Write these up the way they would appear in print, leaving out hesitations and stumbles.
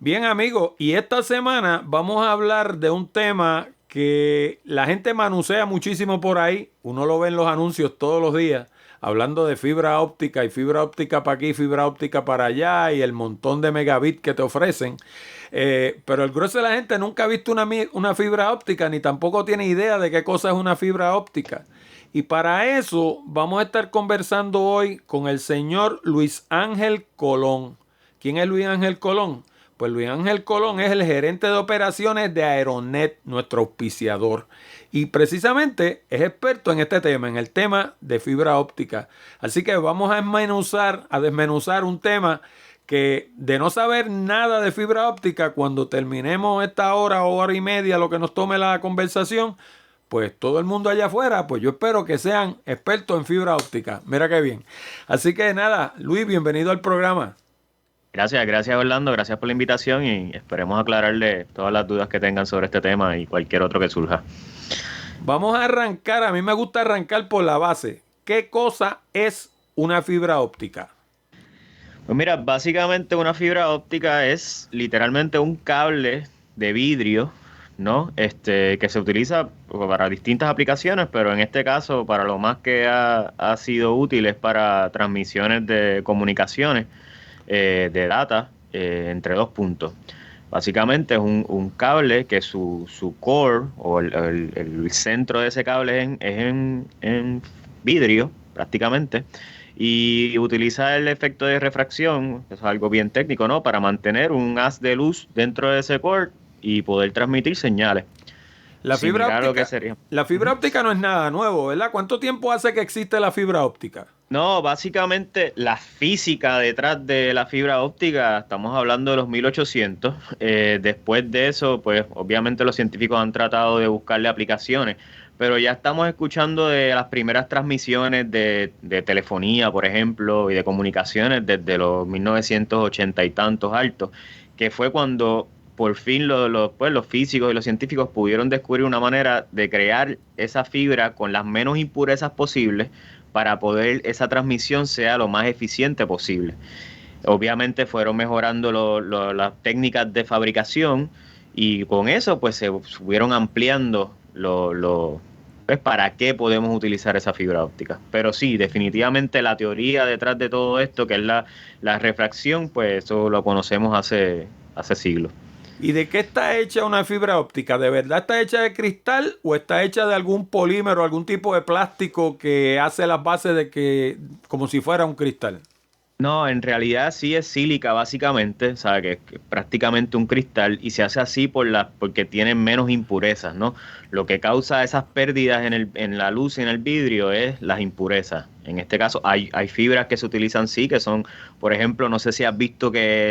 Bien, amigos, y esta semana vamos a hablar de un tema que la gente manosea muchísimo por ahí. Uno lo ve en los anuncios todos los días, hablando de fibra óptica y fibra óptica para aquí, fibra óptica para allá y el montón de megabits que te ofrecen. Pero el grueso de la gente nunca ha visto una fibra óptica ni tampoco tiene idea de qué cosa es una fibra óptica. Y para eso vamos a estar conversando hoy con el señor Luis Ángel Colón. ¿Quién es Luis Ángel Colón? Pues Luis Ángel Colón es el gerente de operaciones de Aeronet, nuestro auspiciador. Y precisamente es experto en este tema, en el tema de fibra óptica. Así que vamos a desmenuzar un tema que de no saber nada de fibra óptica, cuando terminemos esta hora o hora y media, lo que nos tome la conversación, pues todo el mundo allá afuera, pues yo espero que sean expertos en fibra óptica. Mira qué bien. Así que nada, Luis, bienvenido al programa. Gracias Orlando, gracias por la invitación y esperemos aclararle todas las dudas que tengan sobre este tema y cualquier otro que surja. Vamos a arrancar, a mí me gusta arrancar por la base. ¿Qué cosa es una fibra óptica? Pues mira, básicamente una fibra óptica es literalmente un cable de vidrio, ¿no? Que se utiliza para distintas aplicaciones, pero en este caso para lo más que ha sido útil es para transmisiones de comunicaciones, de data, entre dos puntos. Básicamente es un cable que su core o el centro de ese cable es en vidrio prácticamente y utiliza el efecto de refracción, eso es algo bien técnico, ¿no? Para mantener un haz de luz dentro de ese core y poder transmitir señales, La fibra similar a lo que óptica, sería. la fibra óptica no es nada nuevo, ¿verdad? ¿Cuánto tiempo hace que existe la fibra óptica? No, básicamente la física detrás de la fibra óptica, estamos hablando de los 1800. Después de eso, pues obviamente los científicos han tratado de buscarle aplicaciones, pero ya estamos escuchando de las primeras transmisiones de telefonía, por ejemplo, y de comunicaciones desde los 1980 y tantos altos, que fue cuando por fin pues, los físicos y los científicos pudieron descubrir una manera de crear esa fibra con las menos impurezas posibles para poder esa transmisión sea lo más eficiente posible. Obviamente fueron mejorando las técnicas de fabricación y con eso pues se fueron ampliando pues, para qué podemos utilizar esa fibra óptica. Pero sí, definitivamente la teoría detrás de todo esto, que es la refracción, pues eso lo conocemos hace siglos. ¿Y de qué está hecha una fibra óptica? ¿De verdad está hecha de cristal o está hecha de algún polímero, algún tipo de plástico que hace las bases de que, como si fuera un cristal? No, en realidad sí es sílica básicamente, o sea, que es prácticamente un cristal y se hace así porque tiene menos impurezas, ¿no? Lo que causa esas pérdidas en la luz y en el vidrio es las impurezas. En este caso hay fibras que se utilizan sí, que son, por ejemplo, no sé si has visto que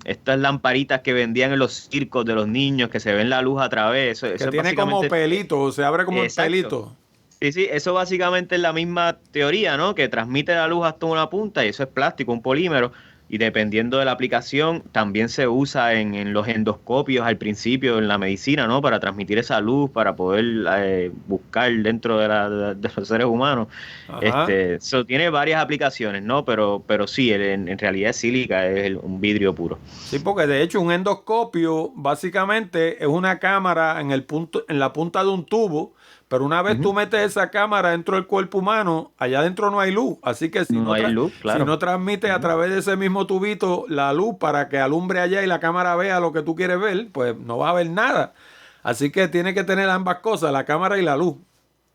estas lamparitas que vendían en los circos de los niños, que se ven la luz a través, Que eso es tiene como básicamente... pelito, se abre como en Exacto. pelito. Sí, sí, eso básicamente es la misma teoría, ¿no? Que transmite la luz hasta una punta y eso es plástico, un polímero. Y dependiendo de la aplicación, también se usa en los endoscopios al principio, en la medicina, ¿no? Para transmitir esa luz, para poder buscar dentro de los seres humanos. Ajá. Eso tiene varias aplicaciones, ¿no? Pero sí, en realidad es sílica, es un vidrio puro. Sí, porque de hecho un endoscopio básicamente es una cámara en el punto, en la punta de un tubo, pero una vez tú Ujú. metes esa cámara dentro del cuerpo humano, allá adentro no hay luz, así que No hay luz, si claro. no transmite a Ujú. través de ese mismo tubito la luz para que alumbre allá y la cámara vea lo que tú quieres ver, pues no vas a ver nada. Así que tiene que tener ambas cosas, la cámara y la luz.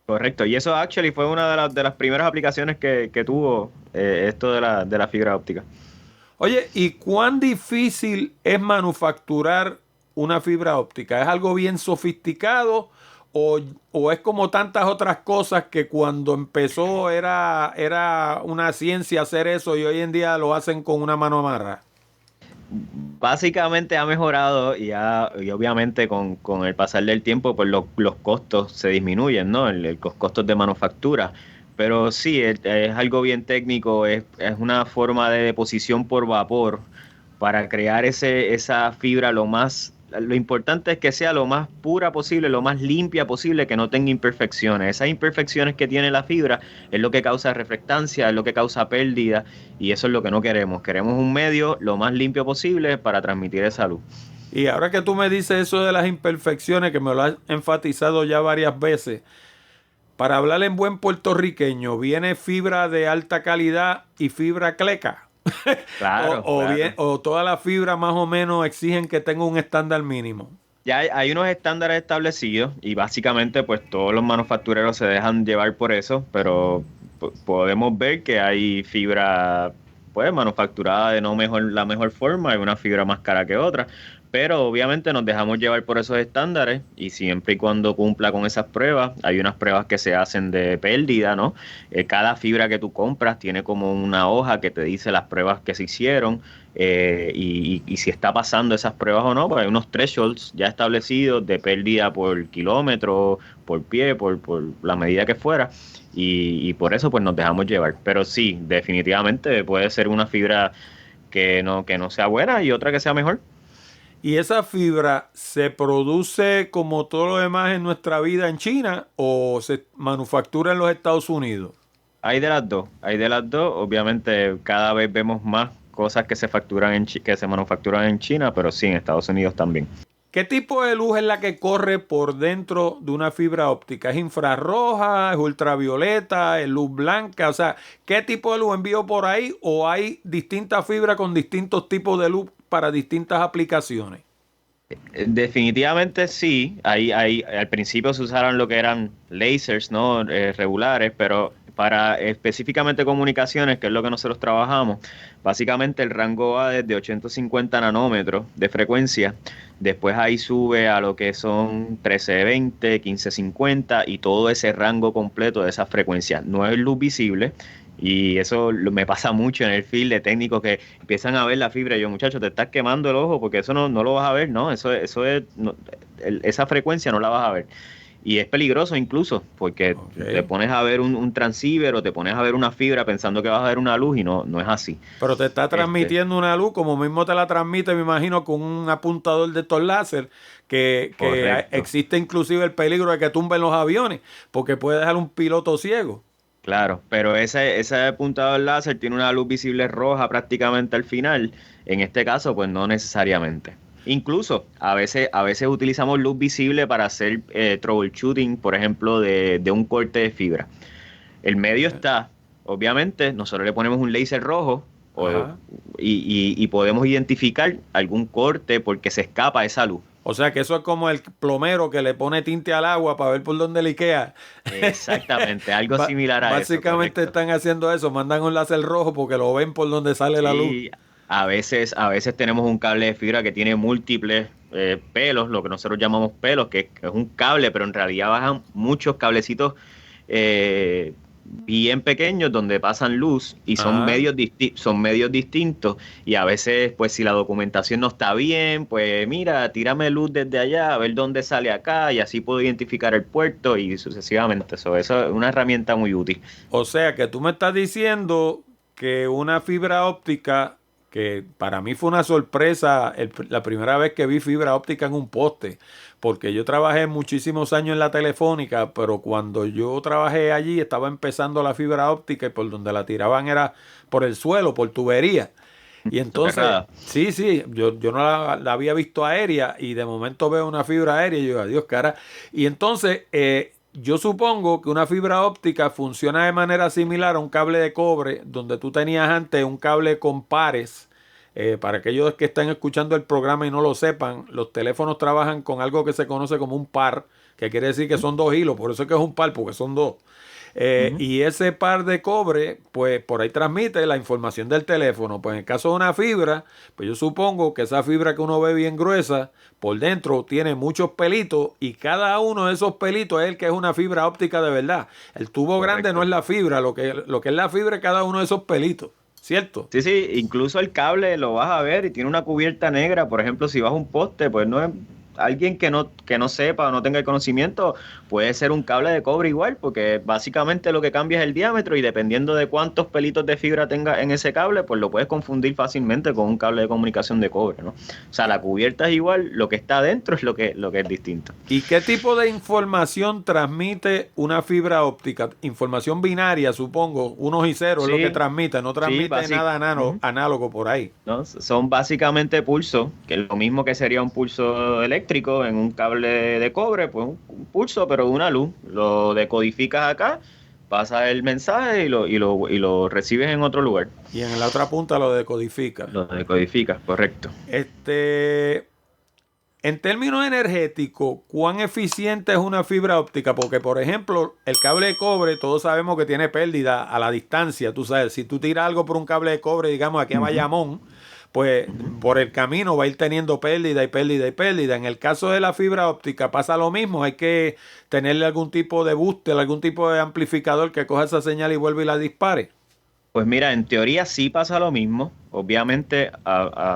Correcto, y eso actually fue una de las primeras aplicaciones que tuvo esto de la fibra óptica. Oye, ¿y cuán difícil es manufacturar una fibra óptica? ¿Es algo bien sofisticado o, o es como tantas otras cosas que cuando empezó era una ciencia hacer eso y hoy en día lo hacen con una mano amarra? Básicamente ha mejorado y obviamente con el pasar del tiempo pues los costos se disminuyen, ¿no? Los costos de manufactura. Pero sí, es algo bien técnico, es una forma de deposición por vapor para crear esa fibra lo más lo importante es que sea lo más pura posible, lo más limpia posible, que no tenga imperfecciones. Esas imperfecciones que tiene la fibra es lo que causa reflectancia, es lo que causa pérdida, y eso es lo que no queremos. Queremos un medio lo más limpio posible para transmitir esa luz. Y ahora que tú me dices eso de las imperfecciones, que me lo has enfatizado ya varias veces, para hablar en buen puertorriqueño, ¿viene fibra de alta calidad y fibra cleca? Claro, claro. O todas las fibras más o menos exigen que tenga un estándar mínimo. Ya hay unos estándares establecidos y básicamente pues todos los manufactureros se dejan llevar por eso, pero podemos ver que hay fibra pues manufacturada de no mejor, la mejor forma, hay una fibra más cara que otra, pero obviamente nos dejamos llevar por esos estándares y siempre y cuando cumpla con esas pruebas, hay unas pruebas que se hacen de pérdida, ¿no? Cada fibra que tú compras tiene como una hoja que te dice las pruebas que se hicieron, y si está pasando esas pruebas o no, pues hay unos thresholds ya establecidos de pérdida por kilómetro, por pie, por la medida que fuera, y por eso pues nos dejamos llevar. Pero sí, definitivamente puede ser una fibra que no sea buena y otra que sea mejor. ¿Y esa fibra se produce como todo lo demás en nuestra vida en China o se manufactura en los Estados Unidos? Hay de las dos, hay de las dos. Obviamente cada vez vemos más cosas que se facturan que se manufacturan en China, pero sí en Estados Unidos también. ¿Qué tipo de luz es la que corre por dentro de una fibra óptica? ¿Es infrarroja, es ultravioleta, es luz blanca? O sea, ¿qué tipo de luz envío por ahí o hay distintas fibras con distintos tipos de luz para distintas aplicaciones? Definitivamente sí. Al principio se usaron lo que eran lasers, ¿no? Regulares, pero para específicamente comunicaciones, que es lo que nosotros trabajamos, básicamente el rango va desde 850 nanómetros de frecuencia, después ahí sube a lo que son 1320, 1550 y todo ese rango completo de esas frecuencias. No es luz visible. Y eso me pasa mucho en el field de técnicos que empiezan a ver la fibra y yo, muchacho, te estás quemando el ojo porque eso no lo vas a ver, ¿no? Eso es, esa frecuencia no la vas a ver. Y es peligroso incluso, porque te pones a ver un transceiver o te pones a ver una fibra pensando que vas a ver una luz y no es así. Pero te está transmitiendo una luz, como mismo te la transmite, me imagino, con un apuntador de estos láser, que existe inclusive el peligro de que tumben los aviones, porque puede dejar un piloto ciego. Claro, pero ese apuntador láser tiene una luz visible roja prácticamente al final. En este caso, pues no necesariamente. Incluso a veces utilizamos luz visible para hacer troubleshooting, por ejemplo, de un corte de fibra. El medio está, obviamente, nosotros le ponemos un láser rojo y podemos identificar algún corte porque se escapa esa luz. O sea que eso es como el plomero que le pone tinte al agua para ver por dónde liquea. Exactamente, algo similar a eso. Básicamente están haciendo eso, mandan un láser rojo porque lo ven por donde sale la luz. A veces tenemos un cable de fibra que tiene múltiples pelos, lo que nosotros llamamos pelos, que es un cable, pero en realidad bajan muchos cablecitos bien pequeños donde pasan luz y son medios distintos, y a veces pues si la documentación no está bien, pues mira, tírame luz desde allá a ver dónde sale acá y así puedo identificar el puerto y sucesivamente. Eso es una herramienta muy útil. O sea que tú me estás diciendo que una fibra óptica, que para mí fue una sorpresa la primera vez que vi fibra óptica en un poste, porque yo trabajé muchísimos años en la Telefónica, pero cuando yo trabajé allí estaba empezando la fibra óptica y por donde la tiraban era por el suelo, por tubería. Y entonces, sí, yo no la había visto aérea y de momento veo una fibra aérea y yo, adiós, cara. Y entonces, yo supongo que una fibra óptica funciona de manera similar a un cable de cobre, donde tú tenías antes un cable con pares. Para aquellos que están escuchando el programa y no lo sepan, los teléfonos trabajan con algo que se conoce como un par, que quiere decir que son dos hilos, por eso es que es un par, porque son dos. Y ese par de cobre, pues por ahí transmite la información del teléfono. Pues en el caso de una fibra, pues yo supongo que esa fibra que uno ve bien gruesa, por dentro tiene muchos pelitos y cada uno de esos pelitos es el que es una fibra óptica de verdad. El tubo grande no es la fibra, lo que es la fibra es cada uno de esos pelitos. ¿Cierto? Sí, incluso el cable lo vas a ver y tiene una cubierta negra. Por ejemplo, si vas a un poste, pues no es alguien que no sepa o no tenga el conocimiento, puede ser un cable de cobre igual, porque básicamente lo que cambia es el diámetro y dependiendo de cuántos pelitos de fibra tenga en ese cable, pues lo puedes confundir fácilmente con un cable de comunicación de cobre, ¿no? O sea, la cubierta es igual, lo que está adentro es lo que es distinto. ¿Y qué tipo de información transmite una fibra óptica? Información binaria, supongo, unos y ceros es lo que Sí, transmite, no sí, transmite nada análogo por ahí. ¿no? Son básicamente pulsos, que es lo mismo que sería un pulso eléctrico en un cable de cobre, pues un pulso, pero de una luz. Lo decodificas acá, pasa el mensaje y lo recibes en otro lugar. Y en la otra punta lo decodifica. Lo decodificas, correcto. Este, en términos energéticos, ¿cuán eficiente es una fibra óptica? Porque, por ejemplo, el cable de cobre, todos sabemos que tiene pérdida a la distancia. Tú sabes, si tú tiras algo por un cable de cobre, digamos, aquí a Bayamón, pues por el camino va a ir teniendo pérdida y pérdida y pérdida. En el caso de la fibra óptica pasa lo mismo. Hay que tenerle algún tipo de booster, algún tipo de amplificador que coja esa señal y vuelva y la dispare. Pues mira, en teoría sí pasa lo mismo. Obviamente,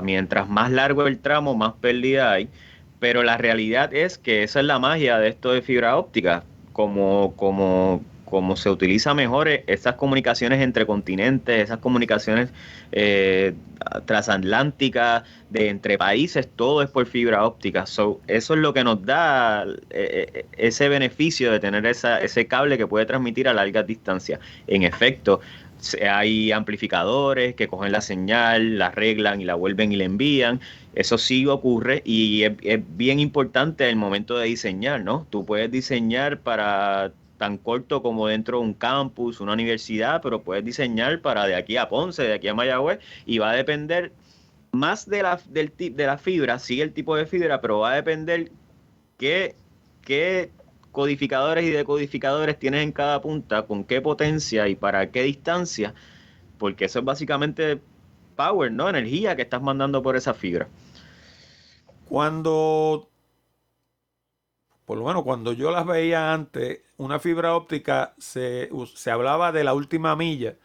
mientras más largo el tramo, más pérdida hay. Pero la realidad es que esa es la magia de esto de fibra óptica. Como se utiliza mejor esas comunicaciones entre continentes, esas comunicaciones eh, transatlánticas, de entre países, todo es por fibra óptica. So, eso es lo que nos da ese beneficio de tener ese cable que puede transmitir a largas distancias. En efecto, hay amplificadores que cogen la señal, la arreglan y la vuelven y la envían. Eso sí ocurre y es bien importante el momento de diseñar, ¿no? Tú puedes diseñar para tan corto como dentro de un campus, una universidad, pero puedes diseñar para de aquí a Ponce, de aquí a Mayagüez, y va a depender más de la fibra, sí el tipo de fibra, pero va a depender qué codificadores y decodificadores tienes en cada punta, con qué potencia y para qué distancia, porque eso es básicamente power, ¿no? Energía que estás mandando por esa fibra. Cuando, por lo menos cuando yo las veía antes, una fibra óptica se hablaba de la última milla,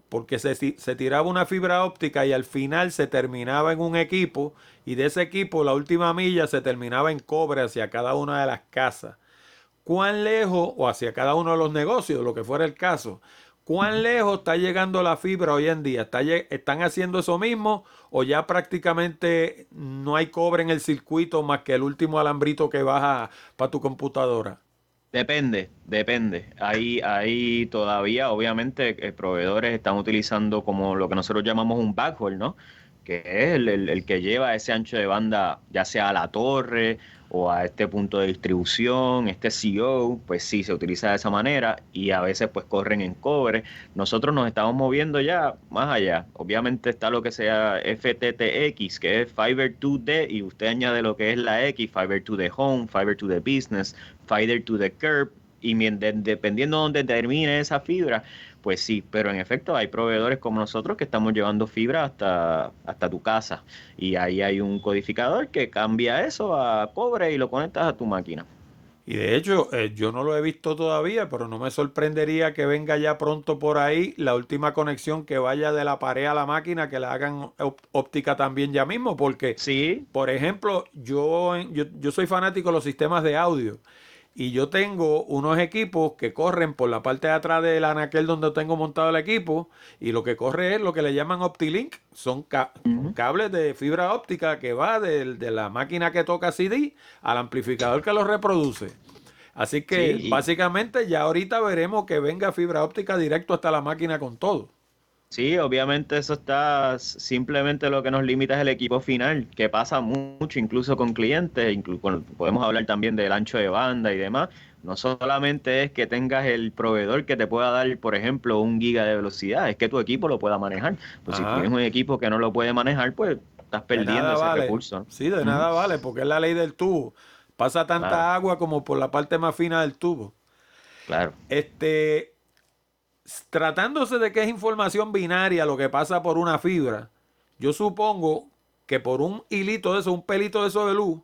porque se tiraba una fibra óptica y al final se terminaba en un equipo y de ese equipo la última milla se terminaba en cobre hacia cada una de las casas. ¿Cuán lejos, o hacia cada uno de los negocios, lo que fuera el caso, cuán lejos está llegando la fibra hoy en día? ¿Están haciendo eso mismo o ya prácticamente no hay cobre en el circuito más que el último alambrito que baja para tu computadora? Depende. Ahí todavía, obviamente, proveedores están utilizando como lo que nosotros llamamos un backhaul, ¿no? Que es el que lleva ese ancho de banda, ya sea a la torre o a este punto de distribución, este CO, pues sí, se utiliza de esa manera y a veces pues corren en cobre. Nosotros nos estamos moviendo ya más allá. Obviamente está lo que sea FTTX, que es Fiber to the, y usted añade lo que es la X, Fiber to the Home, Fiber to the Business, Fiber to the Curb, y dependiendo de dónde termine esa fibra, pues sí, pero en efecto hay proveedores como nosotros que estamos llevando fibra hasta tu casa y ahí hay un codificador que cambia eso a cobre y lo conectas a tu máquina. Y de hecho, yo no lo he visto todavía, pero no me sorprendería que venga ya pronto por ahí la última conexión que vaya de la pared a la máquina, que la hagan óptica también ya mismo, porque, Sí. por ejemplo, yo soy fanático de los sistemas de audio y yo tengo unos equipos que corren por la parte de atrás del anaquel donde tengo montado el equipo y lo que corre es lo que le llaman OptiLink, son Ujú. cables de fibra óptica que va de la máquina que toca CD al amplificador que lo reproduce. Así que Sí, básicamente ya ahorita veremos que venga fibra óptica directo hasta la máquina con todo. sí, obviamente eso está simplemente lo que nos limita es el equipo final, que pasa mucho incluso con clientes, podemos hablar también del ancho de banda y demás. No solamente es que tengas el proveedor que te pueda dar, por ejemplo, 1 giga de velocidad, es que tu equipo lo pueda manejar. Pues si tienes Ajá. un equipo que no lo puede manejar, pues estás De perdiendo nada ese vale. recurso. Sí, de Ujú. nada vale, porque es la ley del tubo. Pasa Claro, tanta agua como por la parte más fina del tubo. claro. Este, tratándose de que es información binaria lo que pasa por una fibra, yo supongo que por un hilito de eso, un pelito de eso de luz,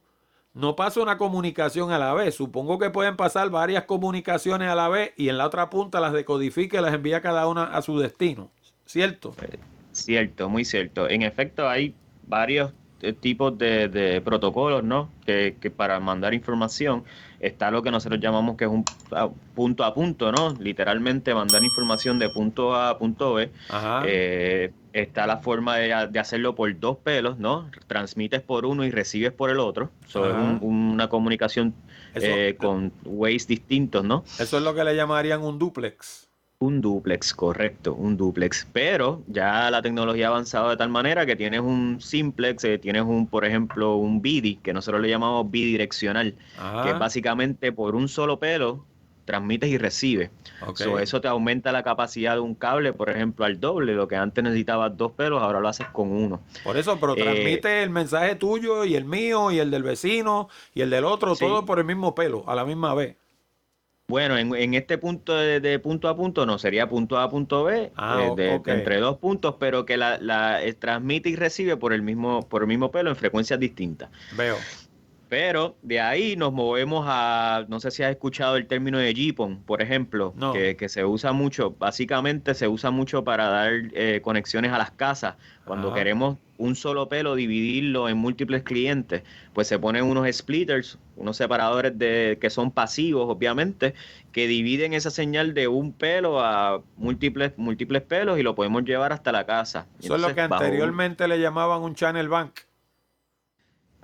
no pasa una comunicación a la vez. Supongo que pueden pasar varias comunicaciones a la vez y en la otra punta las decodifica y las envía cada una a su destino. ¿Cierto? Cierto, muy cierto. En efecto, hay varios tipos de protocolos, ¿no? Que para mandar información está lo que nosotros llamamos que es un punto a punto, ¿no? Literalmente mandar información de punto A a punto B. Ajá. Está la forma de hacerlo por dos pelos, ¿no? Transmites por uno y recibes por el otro. Eso es Ajá. una comunicación Eso, con ways distintos, ¿no? eso es lo que le llamarían un dúplex. Un dúplex, correcto, un dúplex. Pero ya la tecnología ha avanzado de tal manera que tienes un simplex, tienes por ejemplo, un BIDI, que nosotros le llamamos bidireccional, que es Ajá. básicamente por un solo pelo transmites y recibes. Ok. Eso te aumenta la capacidad de un cable, por ejemplo, al doble. Lo que antes necesitabas dos pelos, ahora lo haces con uno. Por eso, pero Eh, transmite el mensaje tuyo y el mío y el del vecino y el del otro, todo sí, por el mismo pelo, a la misma vez. bueno, en este punto de punto a punto no, sería punto A a punto B, Ah, ok. entre dos puntos, pero que transmite y recibe por el mismo pelo en frecuencias distintas. Veo. Pero de ahí nos movemos a, no sé si has escuchado el término de GPON, por ejemplo, No. que se usa mucho, básicamente se usa mucho para dar conexiones a las casas. Cuando Ajá. queremos un solo pelo dividirlo en múltiples clientes, pues se ponen unos splitters, unos separadores que son pasivos, obviamente, que dividen esa señal de un pelo a múltiples pelos y lo podemos llevar hasta la casa. Y Eso es lo entonces, que bajo anteriormente le llamaban un channel bank.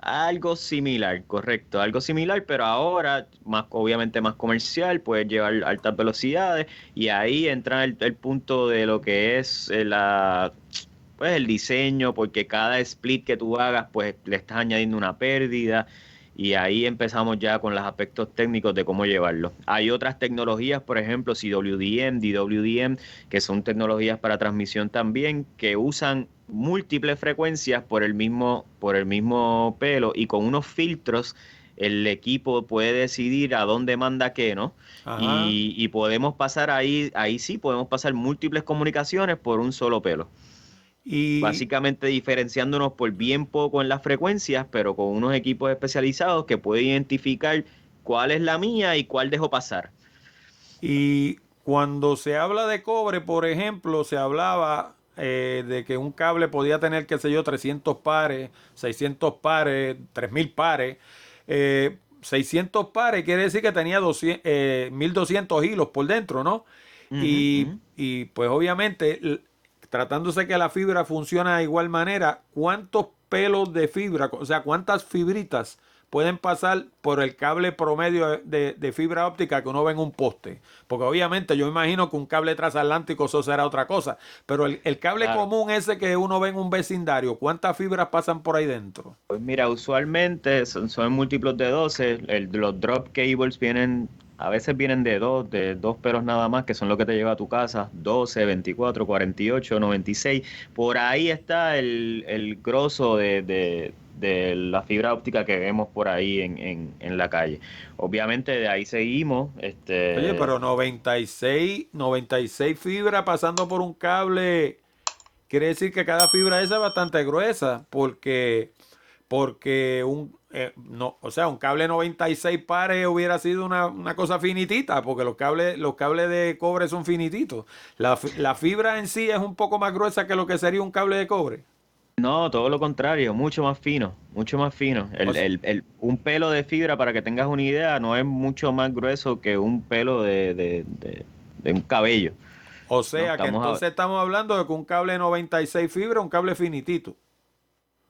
algo similar, correcto, algo similar, pero ahora más obviamente más comercial, puedes llevar altas velocidades y ahí entra el punto de lo que es pues el diseño, porque cada split que tú hagas, pues le estás añadiendo una pérdida y ahí empezamos ya con los aspectos técnicos de cómo llevarlo. Hay otras tecnologías, por ejemplo, CWDM, DWDM, que son tecnologías para transmisión también, que usan múltiples frecuencias por el mismo pelo y con unos filtros el equipo puede decidir a dónde manda qué, ¿no? Ajá. Y podemos pasar ahí sí, podemos pasar múltiples comunicaciones por un solo pelo. Y, Básicamente diferenciándonos por bien poco en las frecuencias, pero con unos equipos especializados que pueden identificar cuál es la mía y cuál dejo pasar. y cuando se habla de cobre, por ejemplo, se hablaba de que un cable podía tener, qué sé yo, 300 pares, 600 pares, 3000 pares. 600 pares quiere decir que tenía 200, 1200 hilos por dentro, ¿no? Ujú, ujú. Y pues obviamente, tratándose que la fibra funciona de igual manera, ¿cuántos pelos de fibra, o sea, cuántas fibritas pueden pasar por el cable promedio de fibra óptica que uno ve en un poste? Porque obviamente yo imagino que un cable transatlántico eso será otra cosa, pero el cable Claro. común ese que uno ve en un vecindario, ¿cuántas fibras pasan por ahí dentro? Pues mira, usualmente son múltiplos de 12. Los drop cables a veces vienen de dos pelos nada más, que son lo que te lleva a tu casa, 12, 24, 48, 96. Por ahí está el grosso de la fibra óptica que vemos por ahí en la calle. Obviamente de ahí seguimos, Oye, pero 96 fibras pasando por un cable, quiere decir que cada fibra esa es bastante gruesa, porque no, o sea, un cable 96 pares hubiera sido una cosa finitita, porque los cables de cobre son finititos. La fibra en sí es un poco más gruesa que lo que sería un cable de cobre. No, todo lo contrario, mucho más fino, mucho más fino. O, s- Un pelo de fibra, para que tengas una idea, no es mucho más grueso que un pelo de un cabello. o No, sea que entonces estamos hablando de que un cable de 96 fibras, un cable finitito.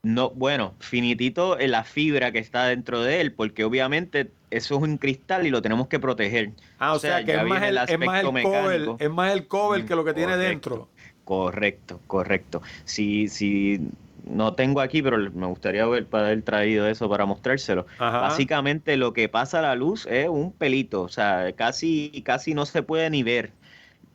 no, bueno, finitito en la fibra que está dentro de él, porque obviamente eso es un cristal y lo tenemos que proteger. Ah, O o sea, sea que es ya más viene el aspecto mecánico. es más el cover que lo que tiene Correcto, dentro. correcto, correcto. Si no tengo aquí, pero me gustaría haber traído eso para mostrárselo. Ajá. Básicamente lo que pasa a la luz es un pelito, o sea, casi no se puede ni ver.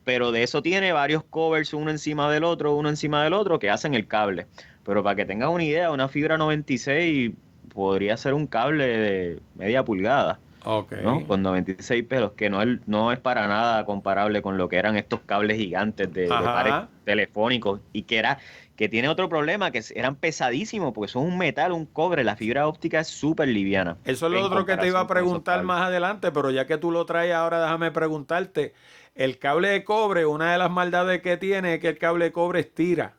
Pero de eso tiene varios covers uno encima del otro, que hacen el cable. Pero para que tengas una idea, una fibra 96 podría ser un cable de media pulgada. Ok. ¿No? Con 96 pelos, que no es para nada comparable con lo que eran estos cables gigantes de pares Ajá. telefónicos y que tiene otro problema, eran pesadísimos, porque son un metal, un cobre, la fibra óptica es súper liviana Eso es lo en otro que te iba a comparación con esos preguntar cables. más adelante, pero ya que tú lo traes ahora, déjame preguntarte. El cable de cobre, una de las maldades que tiene es que el cable de cobre estira.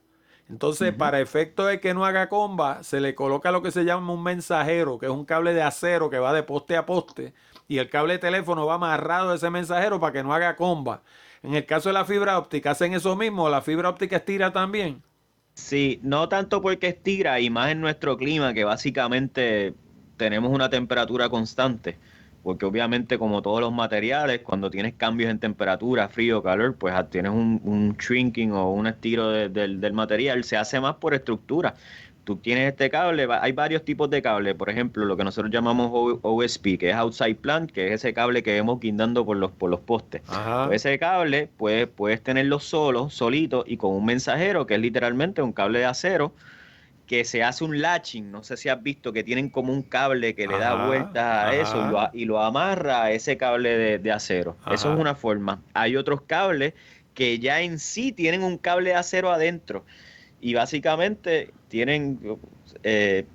Entonces, para efecto de que no haga comba, se le coloca lo que se llama un mensajero, que es un cable de acero que va de poste a poste, y el cable de teléfono va amarrado a ese mensajero para que no haga comba. En el caso de la fibra óptica, hacen eso mismo, la fibra óptica estira también. Sí, no tanto porque estira, y más en nuestro clima, que básicamente tenemos una temperatura constante, porque obviamente como todos los materiales, cuando tienes cambios en temperatura, frío, calor, pues tienes un shrinking o un estiro del material, se hace más por estructura. Tú tienes este cable, hay varios tipos de cable, por ejemplo, lo que nosotros llamamos OSP, que es Outside Plant, que es ese cable que vemos guindando por los postes. Ajá. Pues ese cable puedes tenerlo solito y con un mensajero, que es literalmente un cable de acero, que se hace un latching. No sé si has visto que tienen como un cable que le da Ajá. vueltas a eso y Ajá. lo amarra a ese cable de acero. Eso es Ajá. una forma. Hay otros cables que ya en sí tienen un cable de acero adentro y básicamente tienen eh,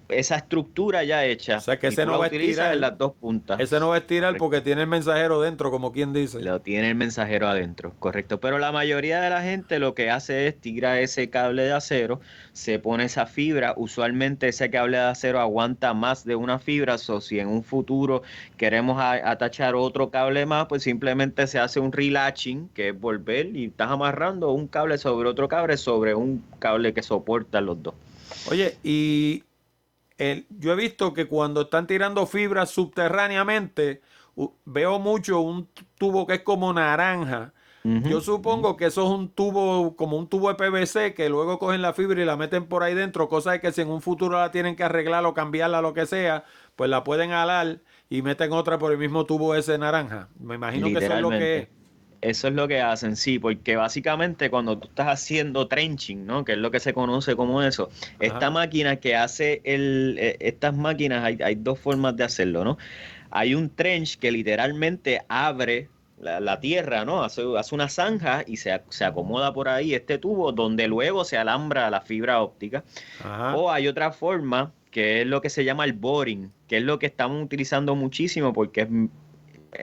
esa estructura ya O hecha sea que y ese tú no la va a utilizas en estirar. las dos puntas. Ese no va a estirar Correcto. porque tiene el mensajero dentro, como quien dice. Lo tiene el mensajero adentro, correcto. Pero la mayoría de la gente lo que hace es tira ese cable de acero, se pone esa fibra. Usualmente ese cable de acero aguanta más de una fibra. O si en un futuro queremos atachar otro cable más, pues simplemente se hace un relatching, que es volver y estás amarrando un cable sobre otro cable sobre un cable que soporta los dos. Oye, y yo he visto que cuando están tirando fibras subterráneamente, veo mucho un tubo que es como naranja. Yo Ujú, ujú. supongo que eso es un tubo, como un tubo de PVC, que luego cogen la fibra y la meten por ahí dentro, cosa de que si en un futuro la tienen que arreglar o cambiarla, lo que sea, pues la pueden alar y meten otra por el mismo tubo ese naranja. Me imagino que eso es lo que es. Literalmente. Eso es lo que hacen, sí, porque básicamente cuando tú estás haciendo trenching, ¿no? Que es lo que se conoce como eso, esta Ajá, máquina que hace estas máquinas, hay dos formas de hacerlo, ¿no? Hay un trench que literalmente abre la tierra, ¿no? Hace una zanja y se acomoda por ahí este tubo donde luego se alambra la fibra óptica. ajá, O hay otra forma que es lo que se llama el boring, que es lo que estamos utilizando muchísimo porque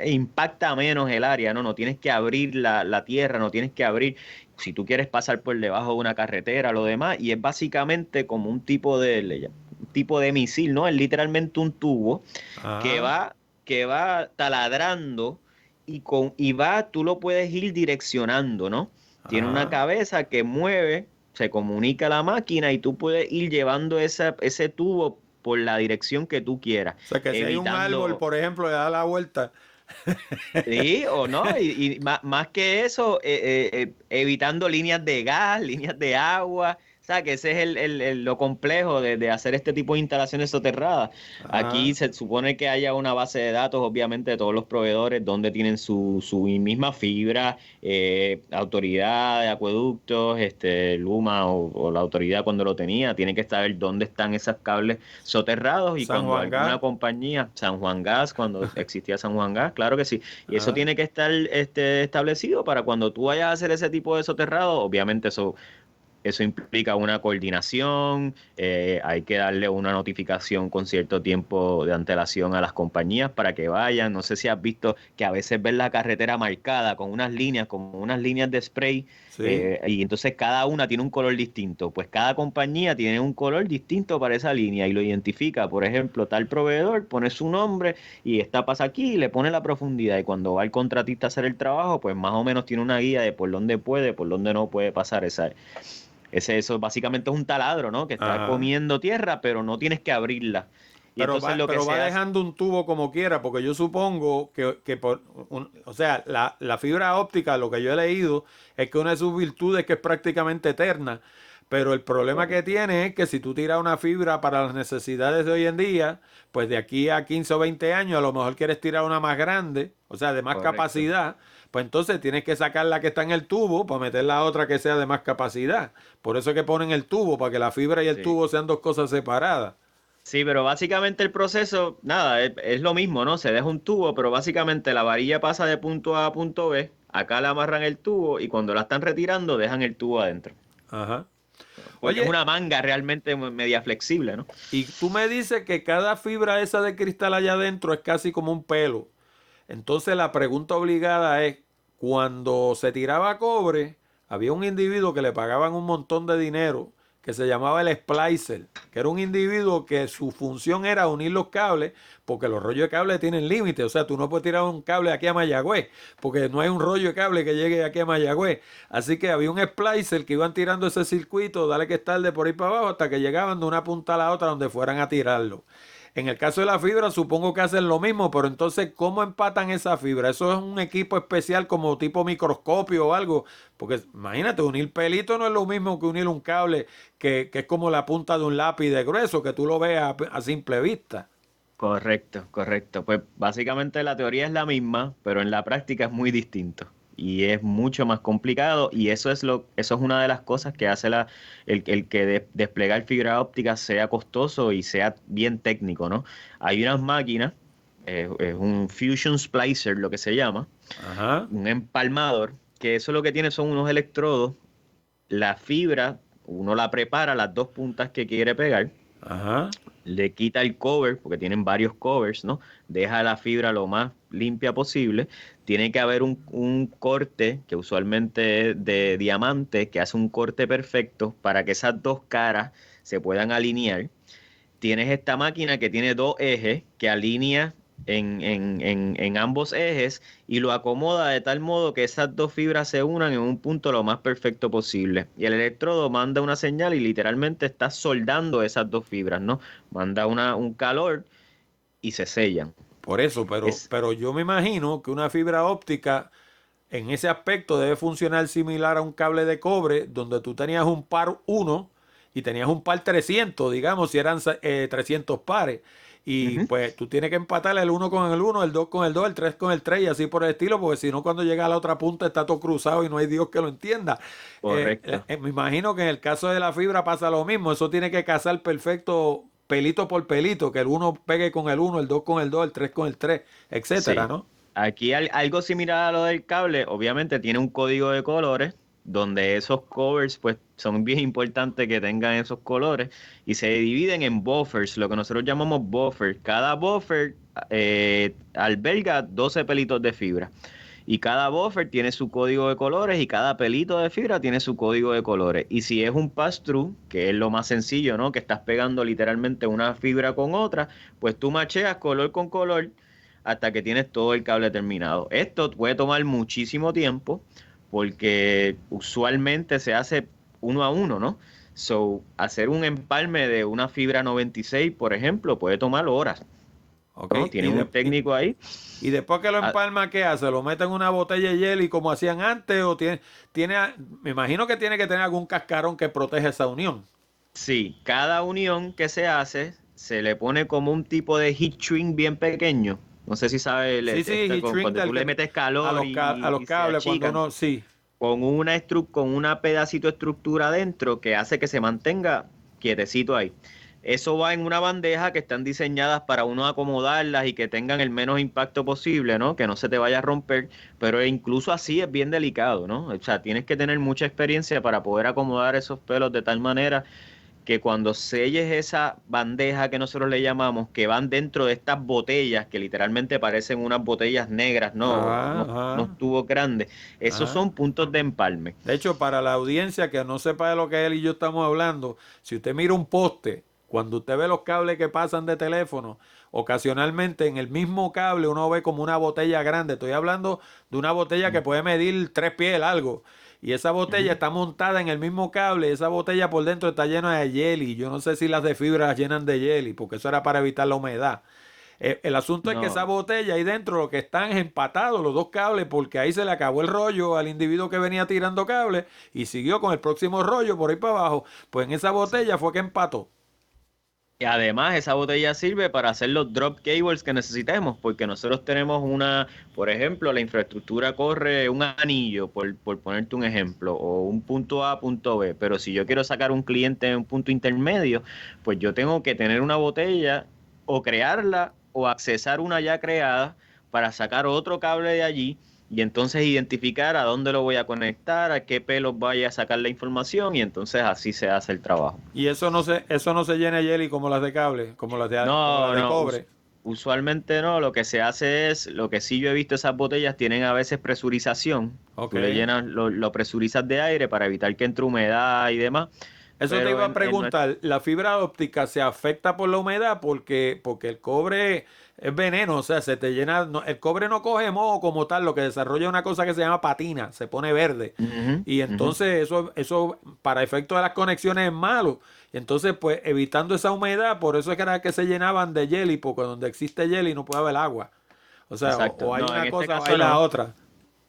impacta menos el área, ¿no? No tienes que abrir la tierra, no tienes que abrir, si tú quieres pasar por debajo de una carretera, lo demás, y es básicamente como un tipo de misil, ¿no? Es literalmente un tubo que ajá, va, que va taladrando tú lo puedes ir direccionando, ¿no? Tiene una ajá. cabeza que mueve, se comunica a la máquina y tú puedes ir llevando ese tubo por la dirección que tú quieras, O sea que si hay un árbol, evitando. por ejemplo, le da la vuelta. Sí, o no, y más que eso, evitando líneas de gas, líneas de agua, o sea, que ese es lo complejo de hacer este tipo de instalaciones soterradas. Aquí Ajá. se supone que haya una base de datos, obviamente, de todos los proveedores, donde tienen su misma fibra, autoridad de acueductos, Luma o la autoridad cuando lo tenía, tiene que saber dónde están esos cables soterrados y San cuando Juan alguna Gas. compañía, San Juan Gas, cuando existía San Juan Gas, claro que sí, y eso Ajá. tiene que estar establecido para cuando tú vayas a hacer ese tipo de soterrado, obviamente eso implica una coordinación, hay que darle una notificación con cierto tiempo de antelación a las compañías para que vayan. No sé si has visto que a veces ves la carretera marcada con unas líneas, como unas líneas de spray, Sí. y entonces cada una tiene un color distinto. Pues cada compañía tiene un color distinto para esa línea y lo identifica. Por ejemplo, tal proveedor pone su nombre y esta pasa aquí y le pone la profundidad. Y cuando va el contratista a hacer el trabajo, pues más o menos tiene una guía de por dónde puede, por dónde no puede pasar eso básicamente es un taladro, ¿no? Que está Ajá. comiendo tierra, pero no tienes que abrirla. Y entonces lo que Pero va se hace, dejando un tubo como quiera, porque yo supongo que o sea, la fibra óptica, lo que yo he leído, es que una de sus virtudes es que es prácticamente eterna. Pero el problema que correcto, tiene es que si tú tiras una fibra para las necesidades de hoy en día, pues de aquí a 15 o 20 años a lo mejor quieres tirar una más grande, o sea, de más correcto. capacidad, pues entonces tienes que sacar la que está en el tubo para meter la otra que sea de más capacidad. Por eso es que ponen el tubo, para que la fibra y el Sí. tubo sean dos cosas separadas. Sí, pero básicamente el proceso, nada, es lo mismo, ¿no? Se deja un tubo, pero básicamente la varilla pasa de punto A a punto B, acá le amarran el tubo y cuando la están retirando dejan el tubo adentro. Ajá. Porque es Oye, una manga realmente media flexible, ¿no? y tú me dices que cada fibra esa de cristal allá adentro es casi como un pelo. Entonces la pregunta obligada es, cuando se tiraba cobre, había un individuo que le pagaban un montón de dinero que se llamaba el splicer, que era un individuo que su función era unir los cables, porque los rollos de cable tienen límite, o sea, tú no puedes tirar un cable aquí a Mayagüez, porque no hay un rollo de cable que llegue aquí a Mayagüez. Así que había un splicer que iban tirando ese circuito, dale que es tarde por ahí para abajo, hasta que llegaban de una punta a la otra donde fueran a tirarlo. En el caso de la fibra, supongo que hacen lo mismo, pero entonces, ¿cómo empatan esa fibra? Eso es un equipo especial como tipo microscopio o algo, porque imagínate, unir pelito no es lo mismo que unir un cable que es como la punta de un lápiz de grueso, que tú lo ves a simple vista. Correcto, correcto. Pues básicamente la teoría es la misma, pero en la práctica es muy distinto. Y es mucho más complicado, y eso es una de las cosas que hace el que desplegar fibra óptica sea costoso y sea bien técnico, ¿no? Hay unas máquinas, es un fusion splicer, lo que se llama, Ajá, un empalmador, que eso lo que tiene son unos electrodos, la fibra, uno la prepara, las dos puntas que quiere pegar, ajá. le quita el cover, porque tienen varios covers, ¿no? Deja la fibra lo más limpia posible. Tiene que haber un corte, que usualmente es de diamante, que hace un corte perfecto para que esas dos caras se puedan alinear. Tienes esta máquina que tiene dos ejes que alinea en ambos ejes y lo acomoda de tal modo que esas dos fibras se unan en un punto lo más perfecto posible. Y el electrodo manda una señal y literalmente está soldando esas dos fibras, ¿no? Manda un calor y se sellan. Por eso, Es, pero yo me imagino que una fibra óptica en ese aspecto debe funcionar similar a un cable de cobre, donde tú tenías un par uno y tenías un par 300, digamos, si eran 300 pares. Y Ujú, pues tú tienes que empatar el uno con el uno, el 2 con el 2, el 3 con el 3 y así por el estilo, porque si no cuando llega a la otra punta está todo cruzado y no hay Dios que lo entienda. correcto. Me imagino que en el caso de la fibra pasa lo mismo, eso tiene que casar perfecto pelito por pelito, que el uno pegue con el uno, el 2 con el 2, el 3 con el 3, etcétera, Sí. ¿no? Aquí algo similar a lo del cable, obviamente tiene un código de colores, donde esos covers pues son bien importantes que tengan esos colores y se dividen en buffers, lo que nosotros llamamos buffers. Cada buffer alberga 12 pelitos de fibra y cada buffer tiene su código de colores y cada pelito de fibra tiene su código de colores. Y si es un pass-through, que es lo más sencillo, ¿no? Que estás pegando literalmente una fibra con otra, pues tú macheas color con color hasta que tienes todo el cable terminado. Esto puede tomar muchísimo tiempo porque usualmente se hace uno a uno, ¿no? So, hacer un empalme de una fibra 96, por ejemplo, puede tomar horas, ¿Ok? ¿no? Tienen un técnico ahí. Y después que lo Ah, empalma, ¿qué hace? ¿Lo mete en una botella de hielo y como hacían antes? ¿O me imagino que tiene que tener algún cascarón que protege esa unión? sí, cada unión que se hace se le pone como un tipo de heat shrink bien pequeño. No sé si sabe, Sí, sí, heat shrink cuando tú le metes calor a los y se cables cuando achican. uno, sí. Con una pedacito de estructura adentro que hace que se mantenga quietecito ahí. Eso va en una bandeja que están diseñadas para uno acomodarlas y que tengan el menos impacto posible, ¿no? Que no se te vaya a romper, pero incluso así es bien delicado, ¿no? O sea, tienes que tener mucha experiencia para poder acomodar esos pelos de tal manera que cuando selles esa bandeja que nosotros le llamamos, que van dentro de estas botellas, que literalmente parecen unas botellas negras, ¿no? Ajá, Unos ajá, tubos grandes, esos ajá. son puntos de empalme. De hecho, para la audiencia que no sepa de lo que él y yo estamos hablando, si usted mira un poste, cuando usted ve los cables que pasan de teléfono, ocasionalmente en el mismo cable uno ve como una botella grande. Estoy hablando de una botella que puede medir 3 pies de largo. Y esa botella Ujú. está montada en el mismo cable. Esa botella por dentro está llena de jelly. Yo no sé si las de fibra las llenan de jelly, porque eso era para evitar la humedad. El asunto es que esa No, botella ahí dentro lo que están es empatados los dos cables porque ahí se le acabó el rollo al individuo que venía tirando cables y siguió con el próximo rollo por ahí para abajo. Pues en esa sí. botella fue que empató. Y además esa botella sirve para hacer los drop cables que necesitemos, porque nosotros tenemos por ejemplo, la infraestructura corre un anillo, por ponerte un ejemplo, o un punto A, punto B, pero si yo quiero sacar un cliente en un punto intermedio, pues yo tengo que tener una botella o crearla o accesar una ya creada para sacar otro cable de allí y entonces identificar a dónde lo voy a conectar, a qué pelos vaya a sacar la información y entonces así se hace el trabajo. Y eso no se llena de jelly como las de cable, como las de No, no, cobre. Usualmente no, lo que se hace es, lo que sí yo he visto, esas botellas tienen a veces presurización. Ok. Tú le llenas, lo presurizas de aire para evitar que entre humedad y demás. Eso te Pero iba a preguntar, ¿la fibra óptica se afecta por la humedad? Porque el cobre es veneno, o sea, se te llena, el cobre no coge moho como tal, lo que desarrolla una cosa que se llama patina, se pone verde. Ujú, Y ujú. entonces eso para efecto de las conexiones es malo. Y entonces, pues, evitando esa humedad, por eso es que era que se llenaban de jelly, porque donde existe jelly no puede haber agua. O sea, Exacto. o hay No, en una este cosa o hay caso la no. otra.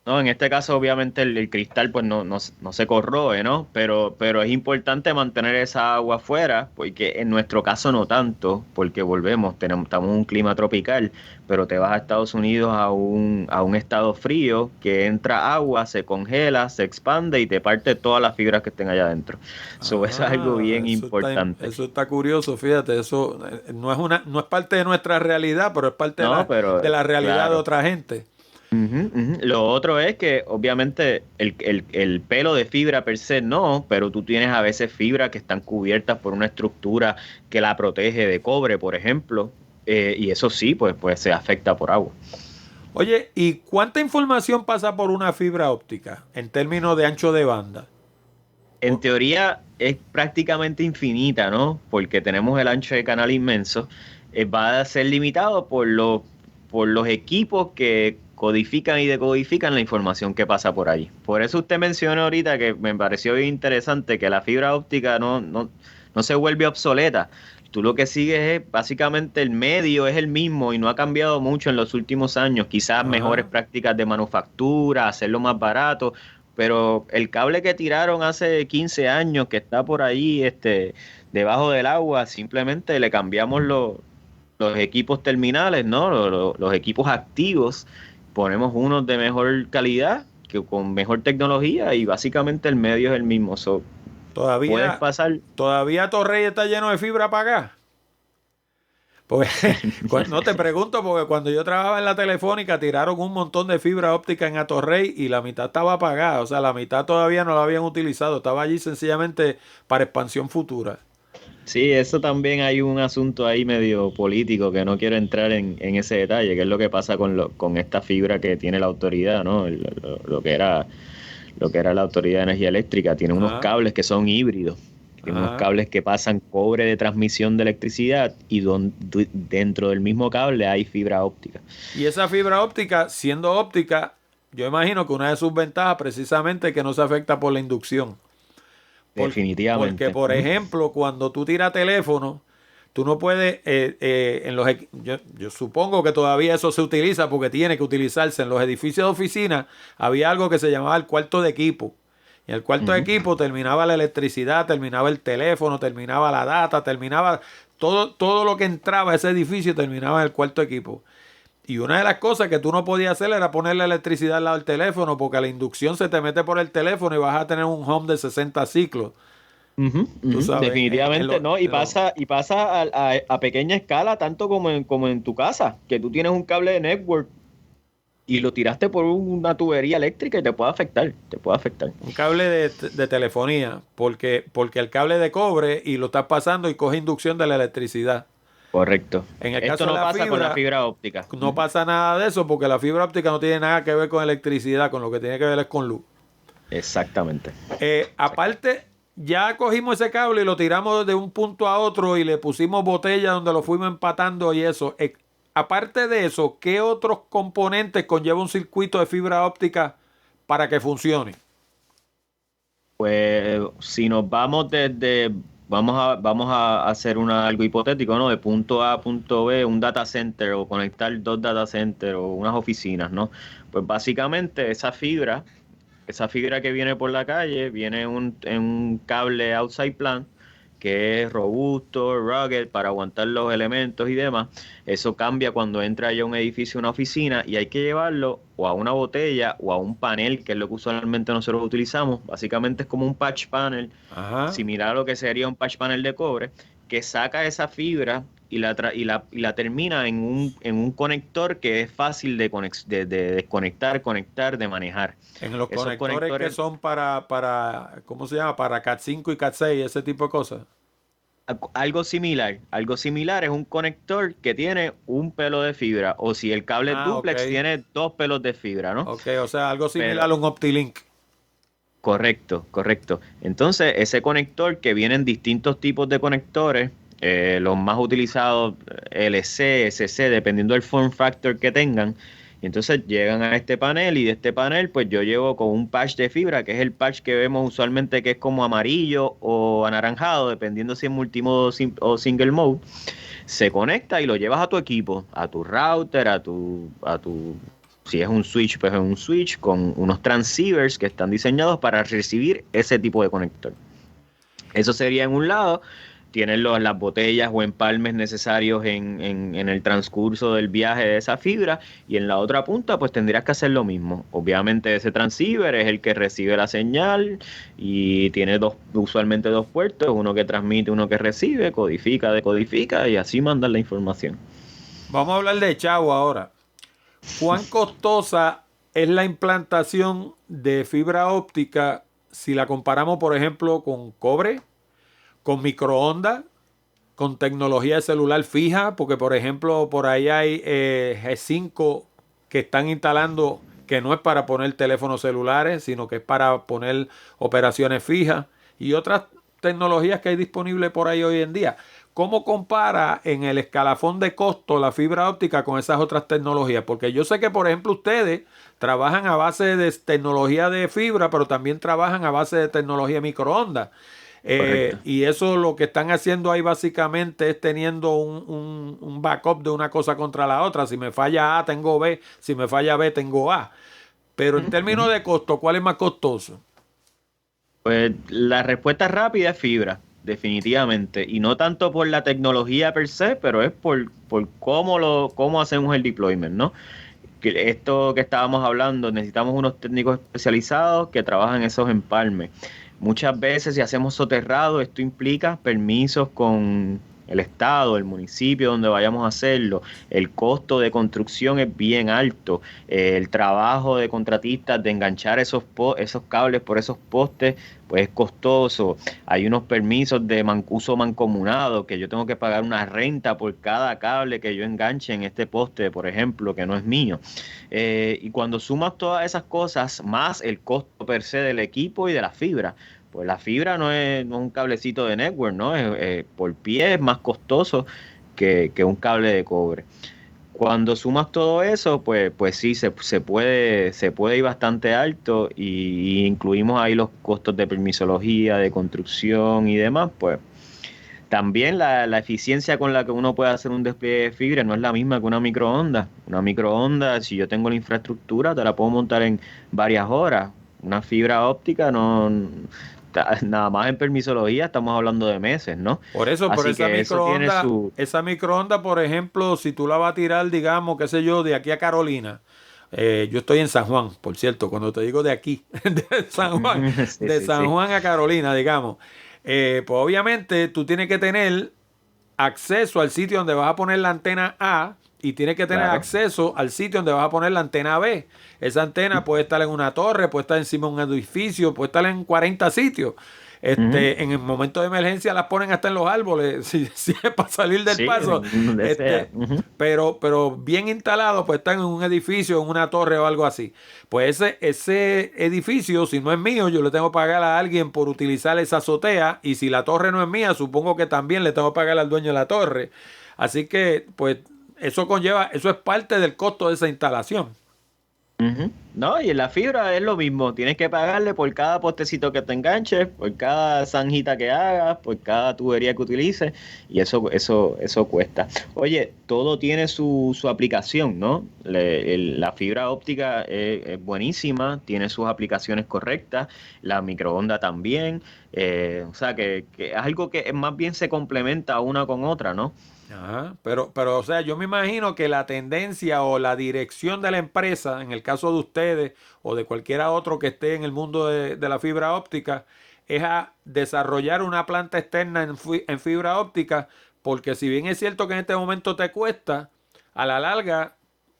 No, en este caso obviamente el cristal pues no se corroe, ¿no? Pero es importante mantener esa agua afuera, porque en nuestro caso no tanto, porque volvemos, estamos en un clima tropical, pero te vas a Estados Unidos a un estado frío, que entra agua, se congela, se expande y te parte todas las fibras que estén allá adentro. Eso es algo Ah, bien importante. eso está curioso, fíjate, eso no es parte de nuestra realidad, pero es parte No, de pero la realidad de claro. otra gente. Ujú, ujú. Lo otro es que obviamente el pelo de fibra per se no, pero tú tienes a veces fibras que están cubiertas por una estructura que la protege de cobre, por ejemplo, y eso sí, pues se afecta por agua. Oye, ¿y cuánta información pasa por una fibra óptica en términos de ancho de banda? En O- teoría es prácticamente infinita, ¿no? Porque tenemos el ancho de canal inmenso, va a ser limitado por los equipos que codifican y decodifican la información que pasa por ahí. Por eso usted mencionó ahorita que me pareció bien interesante que la fibra óptica no se vuelve obsoleta. Tú lo que sigues es básicamente el medio es el mismo y no ha cambiado mucho en los últimos años. Quizás mejores Ajá. prácticas de manufactura, hacerlo más barato, pero el cable que tiraron hace 15 años que está por ahí debajo del agua, simplemente le cambiamos los equipos terminales, ¿no? Los equipos activos, ponemos unos de mejor calidad, que con mejor tecnología y básicamente el medio es el mismo. So, puedes Todavía, pasar. todavía Torrey está lleno de fibra para acá. Pues no te pregunto, porque cuando yo trabajaba en la telefónica tiraron un montón de fibra óptica en Atorrey y la mitad estaba apagada, o sea, la mitad todavía no la habían utilizado, estaba allí sencillamente para expansión futura. Sí, eso también hay un asunto ahí medio político que no quiero entrar en ese detalle, que es lo que pasa con esta fibra que tiene la autoridad, ¿no? Lo que era la Autoridad de Energía Eléctrica, tiene unos Ajá, cables que son híbridos, tiene unos ajá. cables que pasan cobre de transmisión de electricidad y dentro del mismo cable hay fibra óptica. Y esa fibra óptica, siendo óptica, yo imagino que una de sus ventajas precisamente es que no se afecta por la inducción. Porque, Definitivamente. por Ujú. ejemplo, cuando tú tiras teléfono, tú no puedes, yo supongo que todavía eso se utiliza porque tiene que utilizarse. En los edificios de oficina había algo que se llamaba el cuarto de equipo. Y en el cuarto de Ujú. equipo terminaba la electricidad, terminaba el teléfono, terminaba la data, terminaba todo lo que entraba a ese edificio terminaba en el cuarto de equipo. Y una de las cosas que tú no podías hacer era poner la electricidad al lado del teléfono, porque la inducción se te mete por el teléfono y vas a tener un home de 60 ciclos. Ujú, Tú ujú, sabes, definitivamente, ¿no? Y pasa a pequeña escala, tanto como en tu casa, que tú tienes un cable de network y lo tiraste por una tubería eléctrica y te puede afectar, te puede afectar. un cable de telefonía, porque el cable de cobre y lo estás pasando y coge inducción de la electricidad. Correcto. En el Esto caso de no la pasa con la fibra, fibra óptica. no pasa nada de eso, porque la fibra óptica no tiene nada que ver con electricidad, con lo que tiene que ver es con luz. Exactamente. Exactamente. Aparte, ya cogimos ese cable y lo tiramos de un punto a otro y le pusimos botella donde lo fuimos empatando y eso. Aparte de eso, ¿qué otros componentes conlleva un circuito de fibra óptica para que funcione? Pues si nos vamos vamos a hacer algo hipotético, ¿no? De punto A a punto B, un data center o conectar dos data centers o unas oficinas, ¿no? Pues básicamente esa fibra que viene por la calle, viene en un cable outside plant que es robusto, rugged, para aguantar los elementos y demás. Eso cambia cuando entra ya a un edificio, una oficina, y hay que llevarlo o a una botella o a un panel, que es lo que usualmente nosotros utilizamos. Básicamente es como un patch panel, Ajá. similar a lo que sería un patch panel de cobre, que saca esa fibra y la termina en un conector que es fácil de desconectar, conectar, de manejar. En los Esos conectores que conectores son ¿cómo se llama? Para Cat 5 y Cat 6, ese tipo de cosas. Algo similar es un conector que tiene un pelo de fibra, o si el cable es Ah, ok. dúplex, tiene dos pelos de fibra, ¿no? Ok, o sea, algo similar Pero, a un OptiLink. correcto, correcto. Entonces, ese conector que vienen distintos tipos de conectores, los más utilizados, LC, SC, dependiendo del form factor que tengan. Y entonces llegan a este panel y de este panel pues yo llevo con un patch de fibra, que es el patch que vemos usualmente que es como amarillo o anaranjado, dependiendo si es multimodo o single mode. Se conecta y lo llevas a tu equipo, a tu router, si es un switch, pues es un switch con unos transceivers que están diseñados para recibir ese tipo de conector. Eso sería en un lado, tienes las botellas o empalmes necesarios en el transcurso del viaje de esa fibra, y en la otra punta pues tendrías que hacer lo mismo. Obviamente ese transceiver es el que recibe la señal y tiene usualmente dos puertos, uno que transmite, uno que recibe, codifica, decodifica y así mandan la información. Vamos a hablar de chavo ahora. ¿Cuán costosa es la implantación de fibra óptica si la comparamos, por ejemplo, con cobre, con microondas, con tecnología de celular fija? Porque, por ejemplo, por ahí hay G5 que están instalando que no es para poner teléfonos celulares, sino que es para poner operaciones fijas y otras tecnologías que hay disponibles por ahí hoy en día. ¿Cómo compara en el escalafón de costo la fibra óptica con esas otras tecnologías? Porque yo sé que, por ejemplo, ustedes trabajan a base de tecnología de fibra, pero también trabajan a base de tecnología microondas. Correcto. Y eso lo que están haciendo ahí básicamente es teniendo un backup de una cosa contra la otra. Si me falla A, tengo B. Si me falla B, tengo A. Pero en términos de costo, ¿cuál es más costoso? Pues la respuesta rápida es fibra, definitivamente. Y no tanto por la tecnología per se, pero es por cómo hacemos el deployment, ¿no? Que esto que estábamos hablando, necesitamos unos técnicos especializados que trabajan esos empalmes. Muchas veces si hacemos soterrado, esto implica permisos con el estado, el municipio donde vayamos a hacerlo. El costo de construcción es bien alto. El trabajo de contratistas de enganchar esos cables por esos postes, pues es costoso. Hay unos permisos de uso mancomunado que yo tengo que pagar una renta por cada cable que yo enganche en este poste, por ejemplo, que no es mío. Y cuando sumas todas esas cosas, más el costo per se del equipo y de la fibra, pues la fibra no es un cablecito de network, ¿no? Por pie es más costoso que un cable de cobre. Cuando sumas todo eso, pues sí, se puede ir bastante alto y incluimos ahí los costos de permisología, de construcción y demás, pues también la eficiencia con la que uno puede hacer un despliegue de fibra no es la misma que una microonda. Una microonda, si yo tengo la infraestructura, te la puedo montar en varias horas. Una fibra óptica no, nada más en permisología estamos hablando de meses, ¿no? Por eso, por Así que eso tiene su... esa microonda, por ejemplo, si tú la vas a tirar, digamos, qué sé yo, de aquí a Carolina. Yo estoy en San Juan, por cierto, cuando te digo de aquí, Sí, de sí, San sí. Juan a Carolina, digamos. Pues obviamente tú tienes que tener acceso al sitio donde vas a poner la antena A y tienes que tener Claro. acceso al sitio donde vas a poner la antena B. Esa antena puede estar en una torre, puede estar encima de un edificio, puede estar en 40 sitios. Ujú. En el momento de emergencia las ponen hasta en los árboles, si es para salir del Sí, paso. donde sea. Ujú. Pero bien instalado, pues están en un edificio, en una torre o algo así. Pues ese edificio, si no es mío, yo le tengo que pagar a alguien por utilizar esa azotea. Y si la torre no es mía, supongo que también le tengo que pagar al dueño de la torre. Así que, pues, eso es parte del costo de esa instalación. Ujú. No, y en la fibra es lo mismo, tienes que pagarle por cada postecito que te enganches, por cada zanjita que hagas, por cada tubería que utilices, y eso cuesta. Oye, todo tiene su aplicación, ¿no? La fibra óptica es buenísima, tiene sus aplicaciones correctas, la microonda también, o sea que es algo que más bien se complementa una con otra, ¿no? Ajá, o sea, yo me imagino que la tendencia o la dirección de la empresa, en el caso de ustedes o de cualquiera otro que esté en el mundo de la fibra óptica, es a desarrollar una planta externa en fibra óptica, porque si bien es cierto que en este momento te cuesta, a la larga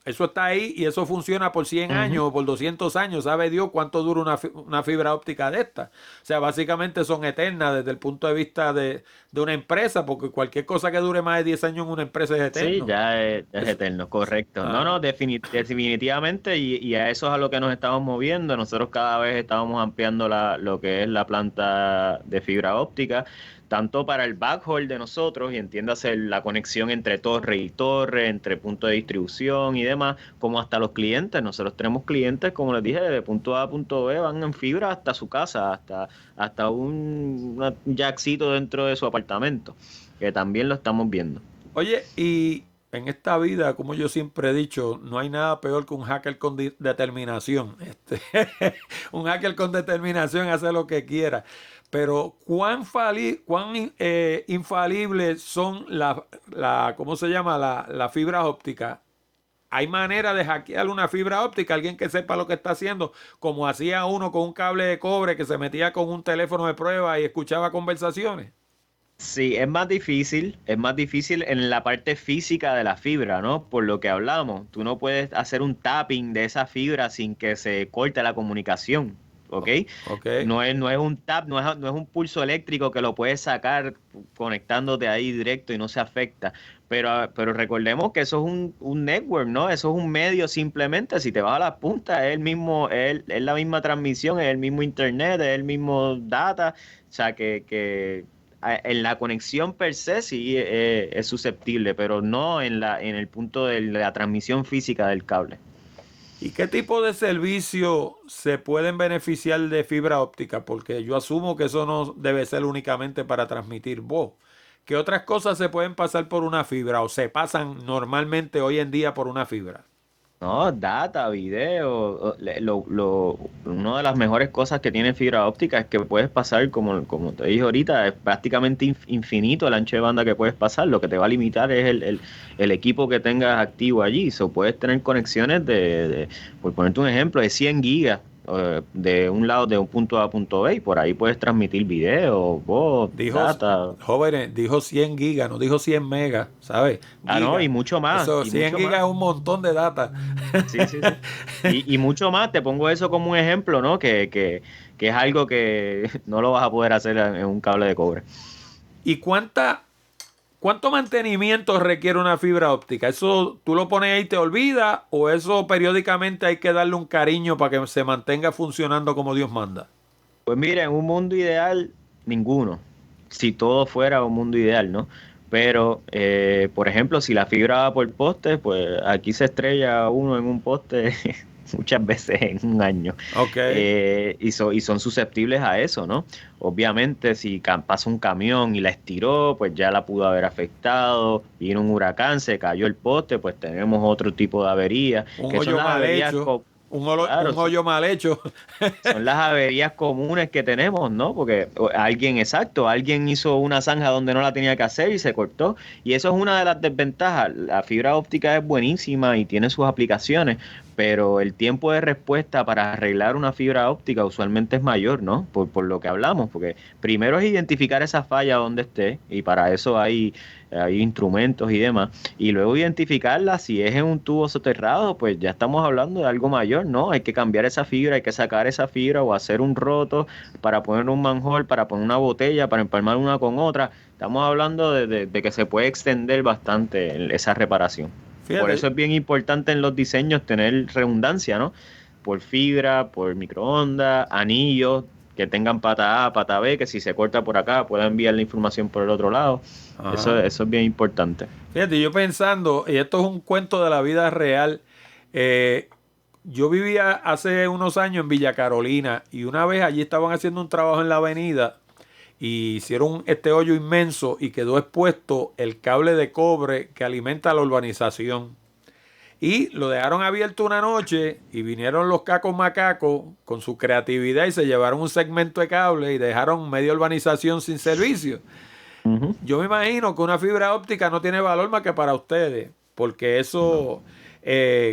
Eso está ahí y eso funciona por 100 años o por 200 años. ¿Sabe Dios cuánto dura una fibra óptica de esta? O sea, básicamente son eternas desde el punto de vista de una empresa, porque cualquier cosa que dure más de 10 años en una empresa es Sí, eterno. ya es eterno, correcto. No, definitivamente, y a eso es a lo que nos estamos moviendo. Nosotros cada vez estamos ampliando lo que es la planta de fibra óptica, tanto para el backhaul de nosotros, y entiéndase la conexión entre torre y torre, entre punto de distribución y demás, como hasta los clientes. Nosotros tenemos clientes, como les dije, de punto A a punto B, van en fibra hasta su casa, hasta un jackcito dentro de su apartamento, que también lo estamos viendo. Oye, y en esta vida, como yo siempre he dicho, no hay nada peor que un hacker con determinación. Un hacker con determinación hace lo que quiera. Pero cuán infalibles son ¿cómo se llama? La fibra óptica. Hay manera de hackear una fibra óptica, alguien que sepa lo que está haciendo, como hacía uno con un cable de cobre que se metía con un teléfono de prueba y escuchaba conversaciones. Sí, es más difícil en la parte física de la fibra, ¿no? Por lo que hablamos, tú no puedes hacer un tapping de esa fibra sin que se corte la comunicación, ¿ok? Ok. No es un tap, no es un pulso eléctrico que lo puedes sacar conectándote ahí directo y no se afecta. Pero recordemos que eso es un network, ¿no? Eso es un medio simplemente. Si te vas a las puntas, es el mismo, es la misma transmisión, es el mismo internet, es el mismo data. O sea en la conexión per se sí es susceptible, pero no en el punto de la transmisión física del cable. ¿Y qué tipo de servicio se pueden beneficiar de fibra óptica? Porque yo asumo que eso no debe ser únicamente para transmitir voz. ¿Qué otras cosas se pueden pasar por una fibra o se pasan normalmente hoy en día por una fibra? No, data, video, una de las mejores cosas que tiene fibra óptica es que puedes pasar, como te dije ahorita, es prácticamente infinito el ancho de banda que puedes pasar. Lo que te va a limitar es el equipo que tengas activo allí. So, puedes tener conexiones por ponerte un ejemplo, de 100 gigas de un lado, de un punto A a punto B, y por ahí puedes transmitir video, voz, Dijo, data. jóvenes, dijo 100 gigas, no dijo 100 megas, ¿sabes? Ah, no, Gigas. y mucho más, Eso, y 100 mucho gigas más. es un montón de data. Sí, sí, sí. Y mucho más, te pongo eso como un ejemplo, ¿no? Que es algo que no lo vas a poder hacer en un cable de cobre. ¿Y cuánto mantenimiento requiere una fibra óptica? ¿Eso tú lo pones ahí y te olvidas o eso periódicamente hay que darle un cariño para que se mantenga funcionando como Dios manda? Pues mira, en un mundo ideal, ninguno. Si todo fuera un mundo ideal, ¿no? Pero, por ejemplo, si la fibra va por poste, pues aquí se estrella uno en un poste muchas veces en un año. Ok. Y son susceptibles a eso, ¿no? Obviamente, si pasa un camión y la estiró, pues ya la pudo haber afectado. Vino un huracán, se cayó el poste, pues tenemos otro tipo de avería, Un que son hoyo las mal averías, hecho. claro, Un hoyo mal hecho. son las averías comunes que tenemos, ¿no? Porque alguien hizo una zanja donde no la tenía que hacer y se cortó. Y eso es una de las desventajas. La fibra óptica es buenísima y tiene sus aplicaciones, pero el tiempo de respuesta para arreglar una fibra óptica usualmente es mayor, ¿no? Por lo que hablamos, porque primero es identificar esa falla donde esté, y para eso hay instrumentos y demás, y luego identificarla. Si es en un tubo soterrado, pues ya estamos hablando de algo mayor, ¿no? Hay que cambiar esa fibra, hay que sacar esa fibra o hacer un roto para poner un manhole, para poner una botella, para empalmar una con otra. Estamos hablando de que se puede extender bastante esa reparación. Por eso Fíjate, es bien importante en los diseños tener redundancia, ¿no? Por fibra, por microondas, anillos que tengan pata A, pata B, que si se corta por acá pueda enviar la información por el otro lado. ajá. Eso es bien importante. Fíjate, yo pensando, y esto es un cuento de la vida real, eh, yo vivía hace unos años en Villa Carolina y una vez allí estaban haciendo un trabajo en la avenida y hicieron este hoyo inmenso y quedó expuesto el cable de cobre que alimenta la urbanización. Y lo dejaron abierto una noche y vinieron los cacos macacos con su creatividad y se llevaron un segmento de cable y dejaron media urbanización sin servicio. Ujú. Yo me imagino que una fibra óptica no tiene valor más que para ustedes, porque No. eso,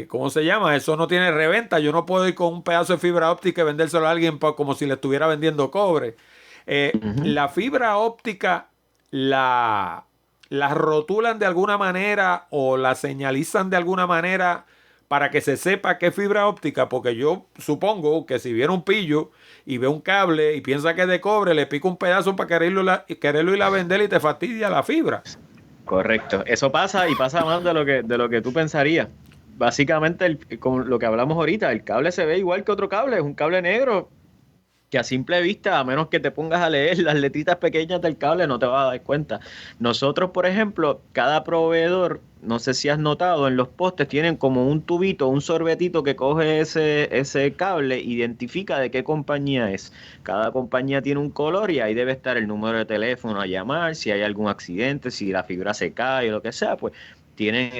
¿cómo se llama? Eso no tiene reventa. Yo no puedo ir con un pedazo de fibra óptica y vendérselo a alguien como si le estuviera vendiendo cobre. Ujú. La fibra óptica la rotulan de alguna manera o la señalizan de alguna manera para que se sepa qué es fibra óptica, porque yo supongo que si viene un pillo y ve un cable y piensa que es de cobre, le pica un pedazo para quererlo ir a vender y te fastidia la fibra. Correcto. Eso pasa y pasa más de lo que tú pensarías. Básicamente, como lo que hablamos ahorita, el cable se ve igual que otro cable, es un cable negro que a simple vista, a menos que te pongas a leer las letritas pequeñas del cable, no te vas a dar cuenta. Nosotros, por ejemplo, cada proveedor, no sé si has notado, en los postes tienen como un tubito, un sorbetito que coge ese cable, identifica de qué compañía es. Cada compañía tiene un color y ahí debe estar el número de teléfono a llamar, si hay algún accidente, si la fibra se cae o lo que sea, pues tienen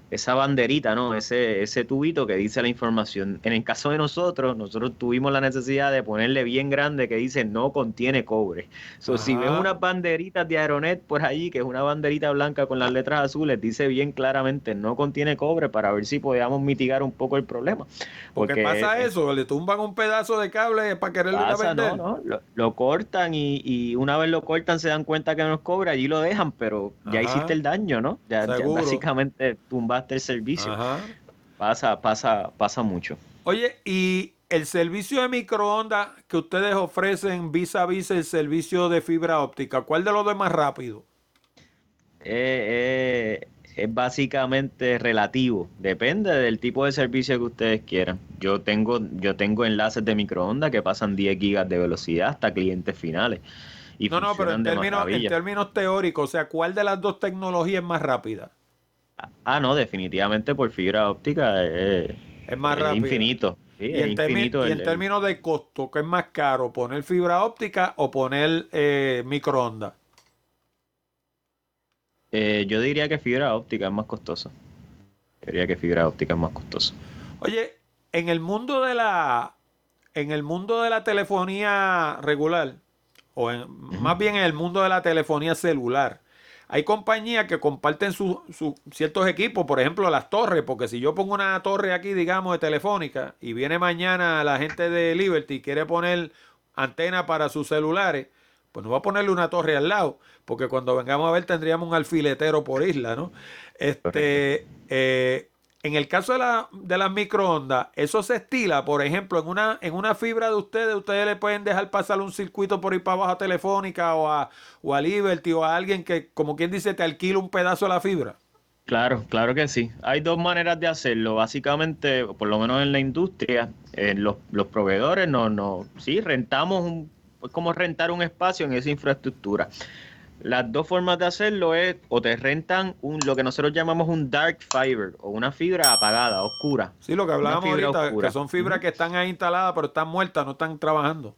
esa banderita, ¿no? Ese tubito que dice la información. En el caso de nosotros tuvimos la necesidad de ponerle bien grande que dice no contiene cobre. So, si ves Ajá. unas banderitas de Aeronet por allí, que es una banderita blanca con las letras azules, dice bien claramente no contiene cobre para ver si podíamos mitigar un poco el problema. Porque Porque pasa eso, le tumban un pedazo de cable para quererlo ir a pasa, ¿no? vender. ¿No? Lo cortan y una vez lo cortan se dan cuenta que no es cobre, allí lo dejan, pero ya hiciste Ajá, el daño, ¿no? Ya seguro. básicamente tumbaste el servicio. Ajá. Pasa mucho. Oye, y el servicio de microondas que ustedes ofrecen vis a vis el servicio de fibra óptica, ¿cuál de los dos es más rápido? Es básicamente relativo, depende del tipo de servicio que ustedes quieran. Yo tengo enlaces de microondas que pasan 10 gigas de velocidad hasta clientes finales y No, no, pero funcionan de en maravilla. términos teóricos, o sea, ¿cuál de las dos tecnologías es más rápida? No, definitivamente por fibra óptica Es más es rápida. infinito. Sí, es infinito Y en términos de costo, ¿qué es más caro? ¿Poner fibra óptica o poner microondas? yo diría que fibra óptica es más costoso. Yo diría que fibra óptica es más costoso. Oye, en el mundo en el mundo de la telefonía regular, Ujú. más bien en el mundo de la telefonía celular, hay compañías que comparten ciertos equipos, por ejemplo las torres, porque si yo pongo una torre aquí, digamos, de Telefónica, y viene mañana la gente de Liberty y quiere poner antena para sus celulares, pues no va a ponerle una torre al lado, porque cuando vengamos a ver tendríamos un alfiletero por isla, ¿no? Correcto. En el caso de las microondas, eso se estila, por ejemplo, en una fibra de ustedes le pueden dejar pasar un circuito por ahí para abajo a Telefónica o a Liberty o a alguien que, como quien dice, te alquila un pedazo de la fibra. Claro, claro que sí. Hay dos maneras de hacerlo. Básicamente, por lo menos en la industria, los proveedores sí, es como rentar un espacio en esa infraestructura. Las dos formas de hacerlo es o te rentan lo que nosotros llamamos un dark fiber o una fibra apagada, oscura. Sí, lo que Una hablábamos fibra ahorita, que oscura. son fibras Ujú. que están ahí instaladas, pero están muertas, no están trabajando.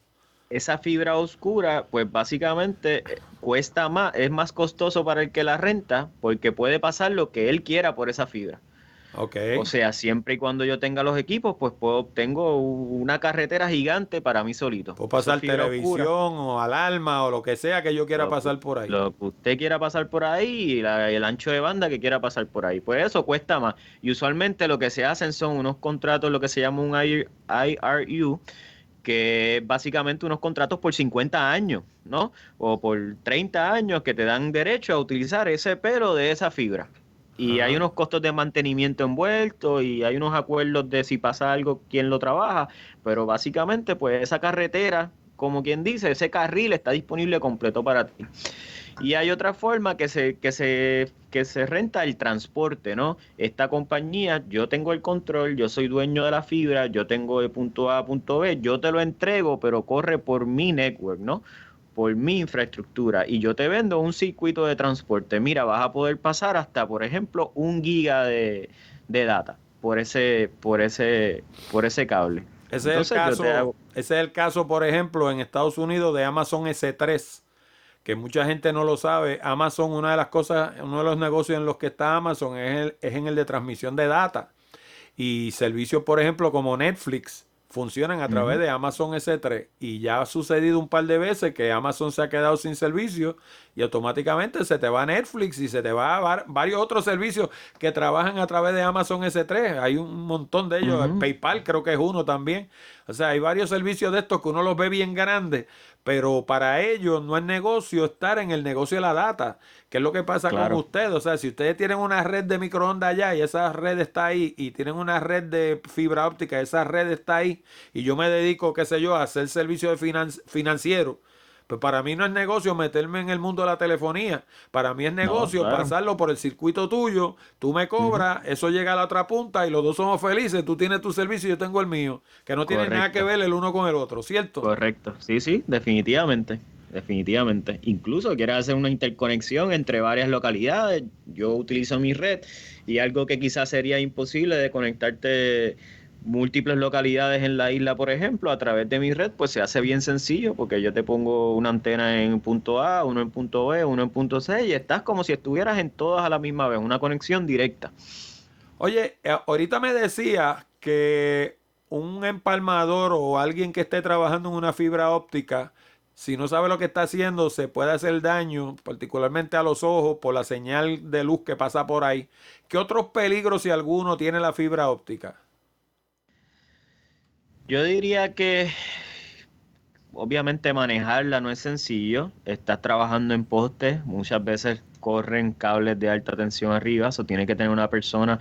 Esa fibra oscura, pues básicamente cuesta más, es más costoso para el que la renta porque puede pasar lo que él quiera por esa fibra. Ok. O sea, siempre y cuando yo tenga los equipos, pues tengo una carretera gigante para mí solito. Puedo Eso es pasar fibra oscura. televisión o alarma o lo que sea que yo quiera Lo que, pasar por ahí. lo que usted quiera pasar por ahí y el ancho de banda que quiera pasar por ahí. Pues eso cuesta más. Y usualmente lo que se hacen son unos contratos, lo que se llama un IRU, que es básicamente unos contratos por 50 años, ¿no? O por 30 años que te dan derecho a utilizar ese pelo de esa fibra. Y hay Ajá. unos costos de mantenimiento envueltos y hay unos acuerdos de si pasa algo, quién lo trabaja, pero básicamente pues esa carretera, como quien dice, ese carril está disponible completo para ti. Y hay otra forma que se renta el transporte, ¿no? Esta compañía, yo tengo el control, yo soy dueño de la fibra, yo tengo de punto A a punto B, yo te lo entrego, pero corre por mi network, ¿no? Por mi infraestructura. Y yo te vendo un circuito de transporte. Mira, vas a poder pasar hasta, por ejemplo, 1 giga de data por ese cable. Ese es el Entonces yo te caso, hago. ese es el caso, por ejemplo, en Estados Unidos de Amazon S3, que mucha gente no lo sabe. Amazon, una de las cosas, uno de los negocios en los que está Amazon es en el de transmisión de data. Y servicios, por ejemplo, como Netflix, funcionan a través Ujú. de Amazon S3. Y ya ha sucedido un par de veces que Amazon se ha quedado sin servicio y automáticamente se te va Netflix y se te va a varios otros servicios que trabajan a través de Amazon S3. Hay un montón de ellos. Ujú. PayPal creo que es uno también. O sea, hay varios servicios de estos que uno los ve bien grandes, pero para ellos no es negocio estar en el negocio de la data, que es lo que pasa con Claro, ustedes. O sea, si ustedes tienen una red de microondas allá y esa red está ahí, y tienen una red de fibra óptica, esa red está ahí, y yo me dedico, qué sé yo, a hacer servicio de financiero, pues para mí no es negocio meterme en el mundo de la telefonía. Para mí es no, negocio claro. pasarlo por el circuito tuyo, tú me Ujú. cobras, eso llega a la otra punta y los dos somos felices. Tú tienes tu servicio y yo tengo el mío, que no tiene nada que Correcto. ver el uno con el otro, ¿cierto? Correcto, sí, sí, definitivamente, definitivamente. Incluso quieres hacer una interconexión entre varias localidades, yo utilizo mi red y algo que quizás sería imposible de conectarte múltiples localidades en la isla, por ejemplo, a través de mi red, pues se hace bien sencillo porque yo te pongo una antena en punto A, uno en punto B, uno en punto C y estás como si estuvieras en todas a la misma vez, una conexión directa. Oye, ahorita me decía que un empalmador o alguien que esté trabajando en una fibra óptica, si no sabe lo que está haciendo, se puede hacer daño, particularmente a los ojos, por la señal de luz que pasa por ahí. ¿Qué otros peligros, si alguno, tiene la fibra óptica? Yo diría que obviamente manejarla no es sencillo. Estás trabajando en postes, muchas veces corren cables de alta tensión arriba, eso tiene que tener una persona,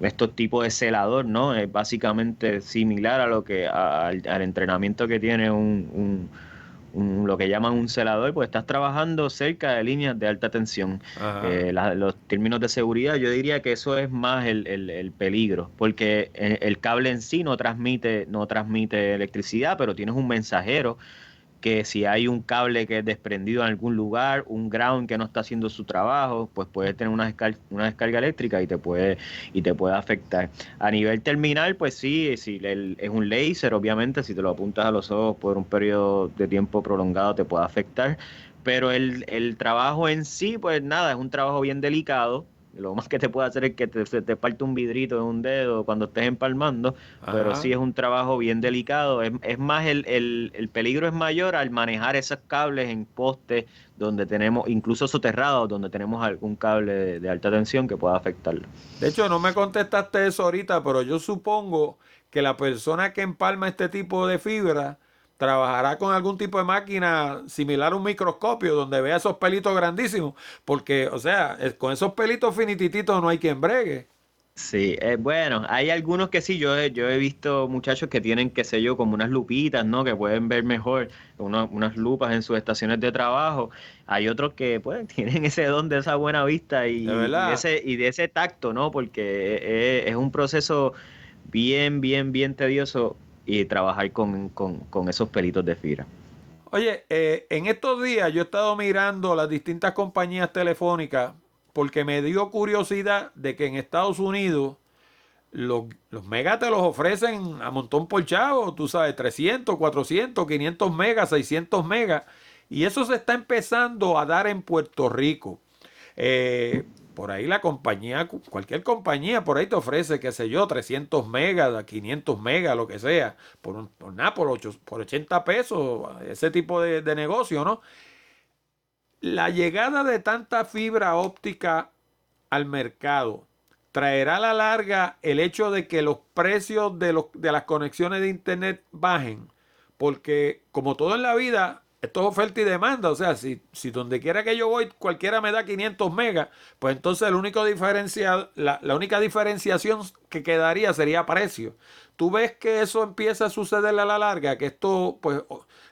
estos tipos de celador, ¿no? Es básicamente similar a lo que al entrenamiento que tiene lo que llaman un celador, pues estás trabajando cerca de líneas de alta tensión. Ajá. Los términos de seguridad, yo diría que eso es más el peligro, porque el cable en sí no transmite electricidad, pero tienes un mensajero que si hay un cable que es desprendido en algún lugar, un ground que no está haciendo su trabajo, pues puede tener una descarga eléctrica y te puede afectar. A nivel terminal, pues sí, si es un láser, obviamente, si te lo apuntas a los ojos por un periodo de tiempo prolongado te puede afectar, pero el trabajo en sí, pues nada, es un trabajo bien delicado. Lo más que te puede hacer es que se te parte un vidrito en un dedo cuando estés empalmando, pero sí Ajá. es un trabajo bien delicado. Es más, el peligro es mayor al manejar esos cables en postes donde tenemos, incluso soterrados, donde tenemos algún cable de alta tensión que pueda afectarlo. De hecho, no me contestaste eso ahorita, pero yo supongo que la persona que empalma este tipo de fibra trabajará con algún tipo de máquina similar a un microscopio donde vea esos pelitos grandísimos, porque, o sea, con esos pelitos finitititos no hay quien bregue. Sí, bueno, hay algunos que sí, yo he visto muchachos que tienen, qué sé yo, como unas lupitas, ¿no? Que pueden ver mejor, unas lupas en sus estaciones de trabajo. Hay otros que, pues, tienen ese don de esa buena vista De y verdad. de ese tacto, ¿no? Porque es un proceso bien tedioso y trabajar con esos pelitos de fibra. Oye, en estos días yo he estado mirando las distintas compañías telefónicas porque me dio curiosidad de que en Estados Unidos los megas te los ofrecen a montón por chavo, tú sabes, 300, 400, 500 megas, 600 megas. Y eso se está empezando a dar en Puerto Rico. Por ahí la compañía, cualquier compañía por ahí te ofrece, qué sé yo, 300 megas, 500 megas, lo que sea, por nada, por 80 pesos, ese tipo de negocio, ¿no? La llegada de tanta fibra óptica al mercado traerá a la larga el hecho de que los precios de las conexiones de internet bajen, porque como todo en la vida, esto es oferta y demanda, o sea, si donde quiera que yo voy, cualquiera me da 500 megas, pues entonces la única diferenciación que quedaría sería precio. ¿Tú ves que eso empieza a suceder a la larga? Que esto, pues,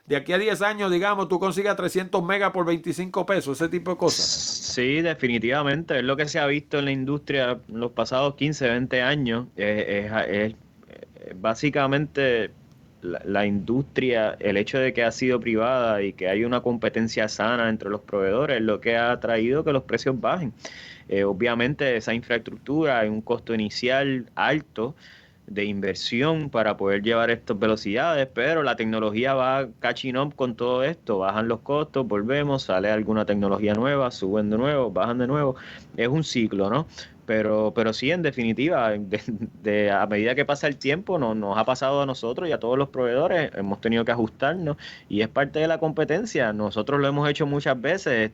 de aquí a 10 años, digamos, tú consigas 300 megas por 25 pesos, ese tipo de cosas. Sí, definitivamente. Es lo que se ha visto en la industria en los pasados 15, 20 años. Básicamente la industria, el hecho de que ha sido privada y que hay una competencia sana entre los proveedores, es lo que ha traído que los precios bajen. Obviamente esa infraestructura hay un costo inicial alto de inversión para poder llevar estas velocidades, pero la tecnología va catching up con todo esto, bajan los costos, volvemos, sale alguna tecnología nueva, suben de nuevo, bajan de nuevo, es un ciclo, ¿no? Pero sí, en definitiva, a medida que pasa el tiempo, nos ha pasado a nosotros y a todos los proveedores, hemos tenido que ajustarnos y es parte de la competencia. Nosotros lo hemos hecho muchas veces,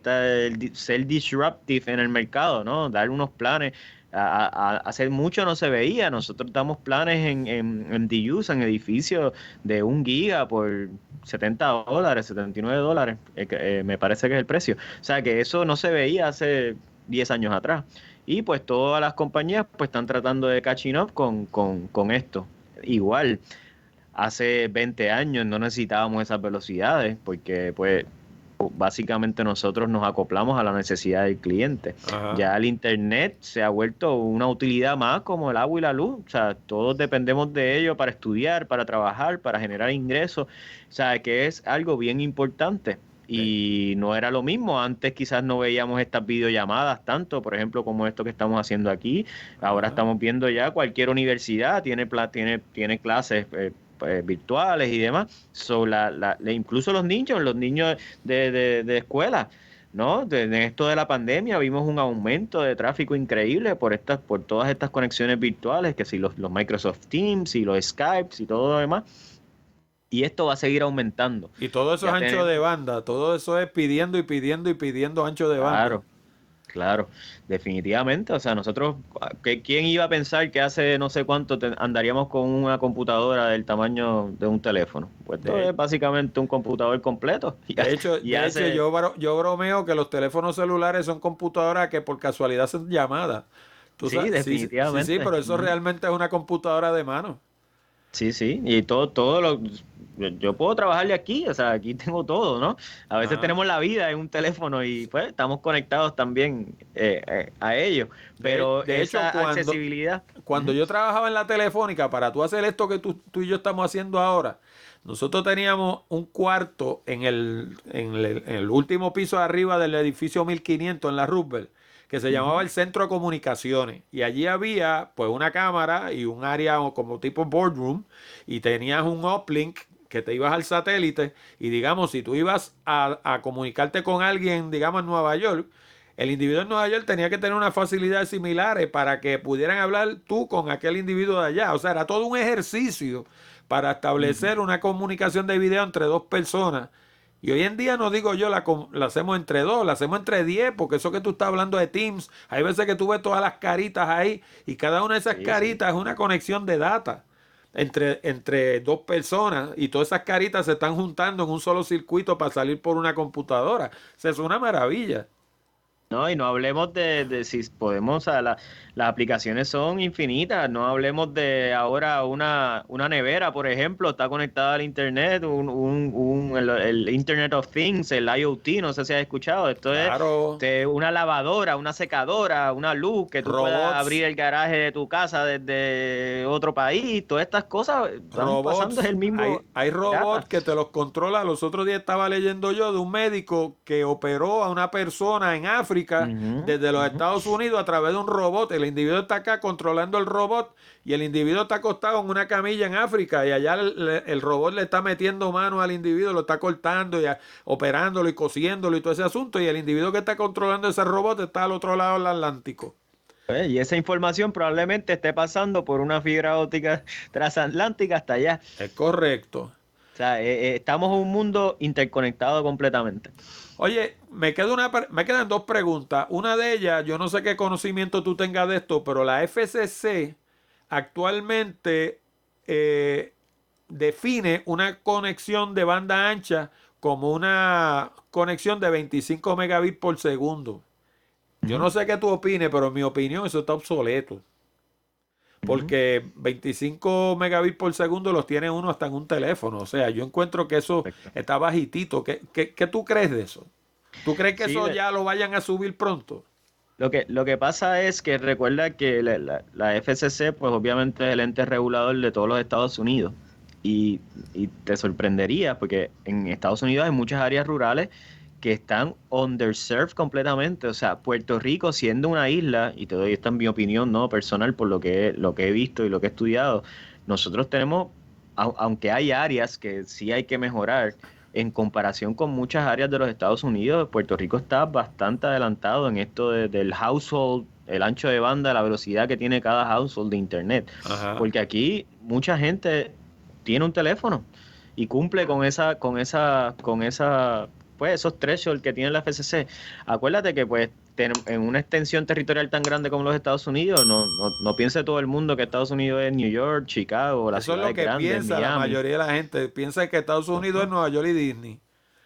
ser disruptive en el mercado, ¿no? Dar unos planes Hace mucho no se veía. Nosotros damos planes en DUs, en edificios de 1 giga por $70, $79, me parece que es el precio. O sea que eso no se veía hace 10 años atrás. Y pues todas las compañías pues están tratando de catching up con esto. Igual, hace 20 años no necesitábamos esas velocidades porque pues básicamente nosotros nos acoplamos a la necesidad del cliente. Ajá. Ya el internet se ha vuelto una utilidad más como el agua y la luz. O sea, todos dependemos de ello para estudiar, para trabajar, para generar ingresos. O sea, que es algo bien importante. Y no era lo mismo, antes quizás no veíamos estas videollamadas tanto, por ejemplo, como esto que estamos haciendo aquí. Ahora estamos viendo ya cualquier universidad tiene clases virtuales y demás. Incluso los niños de escuela, ¿no? En esto de la pandemia vimos un aumento de tráfico increíble por todas estas conexiones virtuales, que si los Microsoft Teams y los Skypes y todo lo demás. Y esto va a seguir aumentando. Y todo eso es ancho de banda, todo eso es pidiendo y pidiendo y pidiendo ancho de banda. Claro, claro, definitivamente. O sea, nosotros, ¿quién iba a pensar que hace no sé cuánto andaríamos con una computadora del tamaño de un teléfono? Pues esto es básicamente un computador completo. De hecho, yo bromeo que los teléfonos celulares son computadoras que por casualidad son llamadas. Sí, definitivamente. Sí, pero eso realmente es una computadora de mano. Sí, y yo puedo trabajar de aquí, o sea, aquí tengo todo, ¿no? A veces tenemos la vida en un teléfono y pues estamos conectados también a ello, pero de hecho, accesibilidad. Cuando yo trabajaba en la Telefónica, para tú hacer esto que tú y yo estamos haciendo ahora, nosotros teníamos un cuarto en el último piso de arriba del edificio 1500 en la Roosevelt, que se llamaba el Centro de Comunicaciones. Y allí había pues una cámara y un área como tipo boardroom, y tenías un uplink que te ibas al satélite, y digamos, si tú ibas a comunicarte con alguien, digamos en Nueva York, el individuo en Nueva York tenía que tener unas facilidades similares para que pudieran hablar tú con aquel individuo de allá. O sea, era todo un ejercicio para establecer una comunicación de video entre dos personas. Y hoy en día no digo yo la hacemos entre dos, la hacemos entre 10, porque eso que tú estás hablando de Teams, hay veces que tú ves todas las caritas ahí y cada una de esas caritas es una conexión de data entre dos personas, y todas esas caritas se están juntando en un solo circuito para salir por una computadora. O sea, es una maravilla. No, y no hablemos de si podemos, o sea, las aplicaciones son infinitas. No hablemos de ahora una nevera, por ejemplo, está conectada al Internet, el Internet of Things, el IoT, no sé si has escuchado. Esto es una lavadora, una secadora, una luz, que tú puedas abrir el garaje de tu casa desde otro país. Todas estas cosas están pasando en el mismo. Hay robots que te los controlan. Los otros días estaba leyendo yo de un médico que operó a una persona en África desde los Estados Unidos a través de un robot. El individuo está acá controlando el robot y el individuo está acostado en una camilla en África, y allá el robot le está metiendo mano al individuo, lo está cortando y operándolo y cosiéndolo y todo ese asunto, y el individuo que está controlando ese robot está al otro lado del Atlántico. Y esa información probablemente esté pasando por una fibra óptica transatlántica hasta allá. Es correcto. O sea, estamos en un mundo interconectado completamente. Oye, me quedan dos preguntas. Una de ellas, yo no sé qué conocimiento tú tengas de esto, pero la FCC actualmente define una conexión de banda ancha como una conexión de 25 megabits por segundo. Yo no sé qué tú opines, pero en mi opinión eso está obsoleto. Porque 25 megabits por segundo los tiene uno hasta en un teléfono. O sea, yo encuentro que eso está bajitito. ¿Qué tú crees de eso? ¿Tú crees que eso ya lo vayan a subir pronto? Lo que pasa es que recuerda que la FCC, pues obviamente es el ente regulador de todos los Estados Unidos. Y te sorprendería, porque en Estados Unidos hay muchas áreas rurales que están underserved completamente. O sea, Puerto Rico siendo una isla, y te doy esta en mi opinión, ¿no?, personal, por lo que he visto y lo que he estudiado, nosotros tenemos, aunque hay áreas que sí hay que mejorar, en comparación con muchas áreas de los Estados Unidos, Puerto Rico está bastante adelantado en esto del household, el ancho de banda, la velocidad que tiene cada household de internet. Ajá. Porque aquí mucha gente tiene un teléfono y cumple con esa pues esos thresholds que tiene la FCC. Acuérdate que pues en una extensión territorial tan grande como los Estados Unidos, no piense todo el mundo que Estados Unidos es New York, Chicago, las Eso es lo ciudades que grandes, piensa la Miami. mayoría de la gente. Piensa que Estados Unidos es Nueva York y Disney.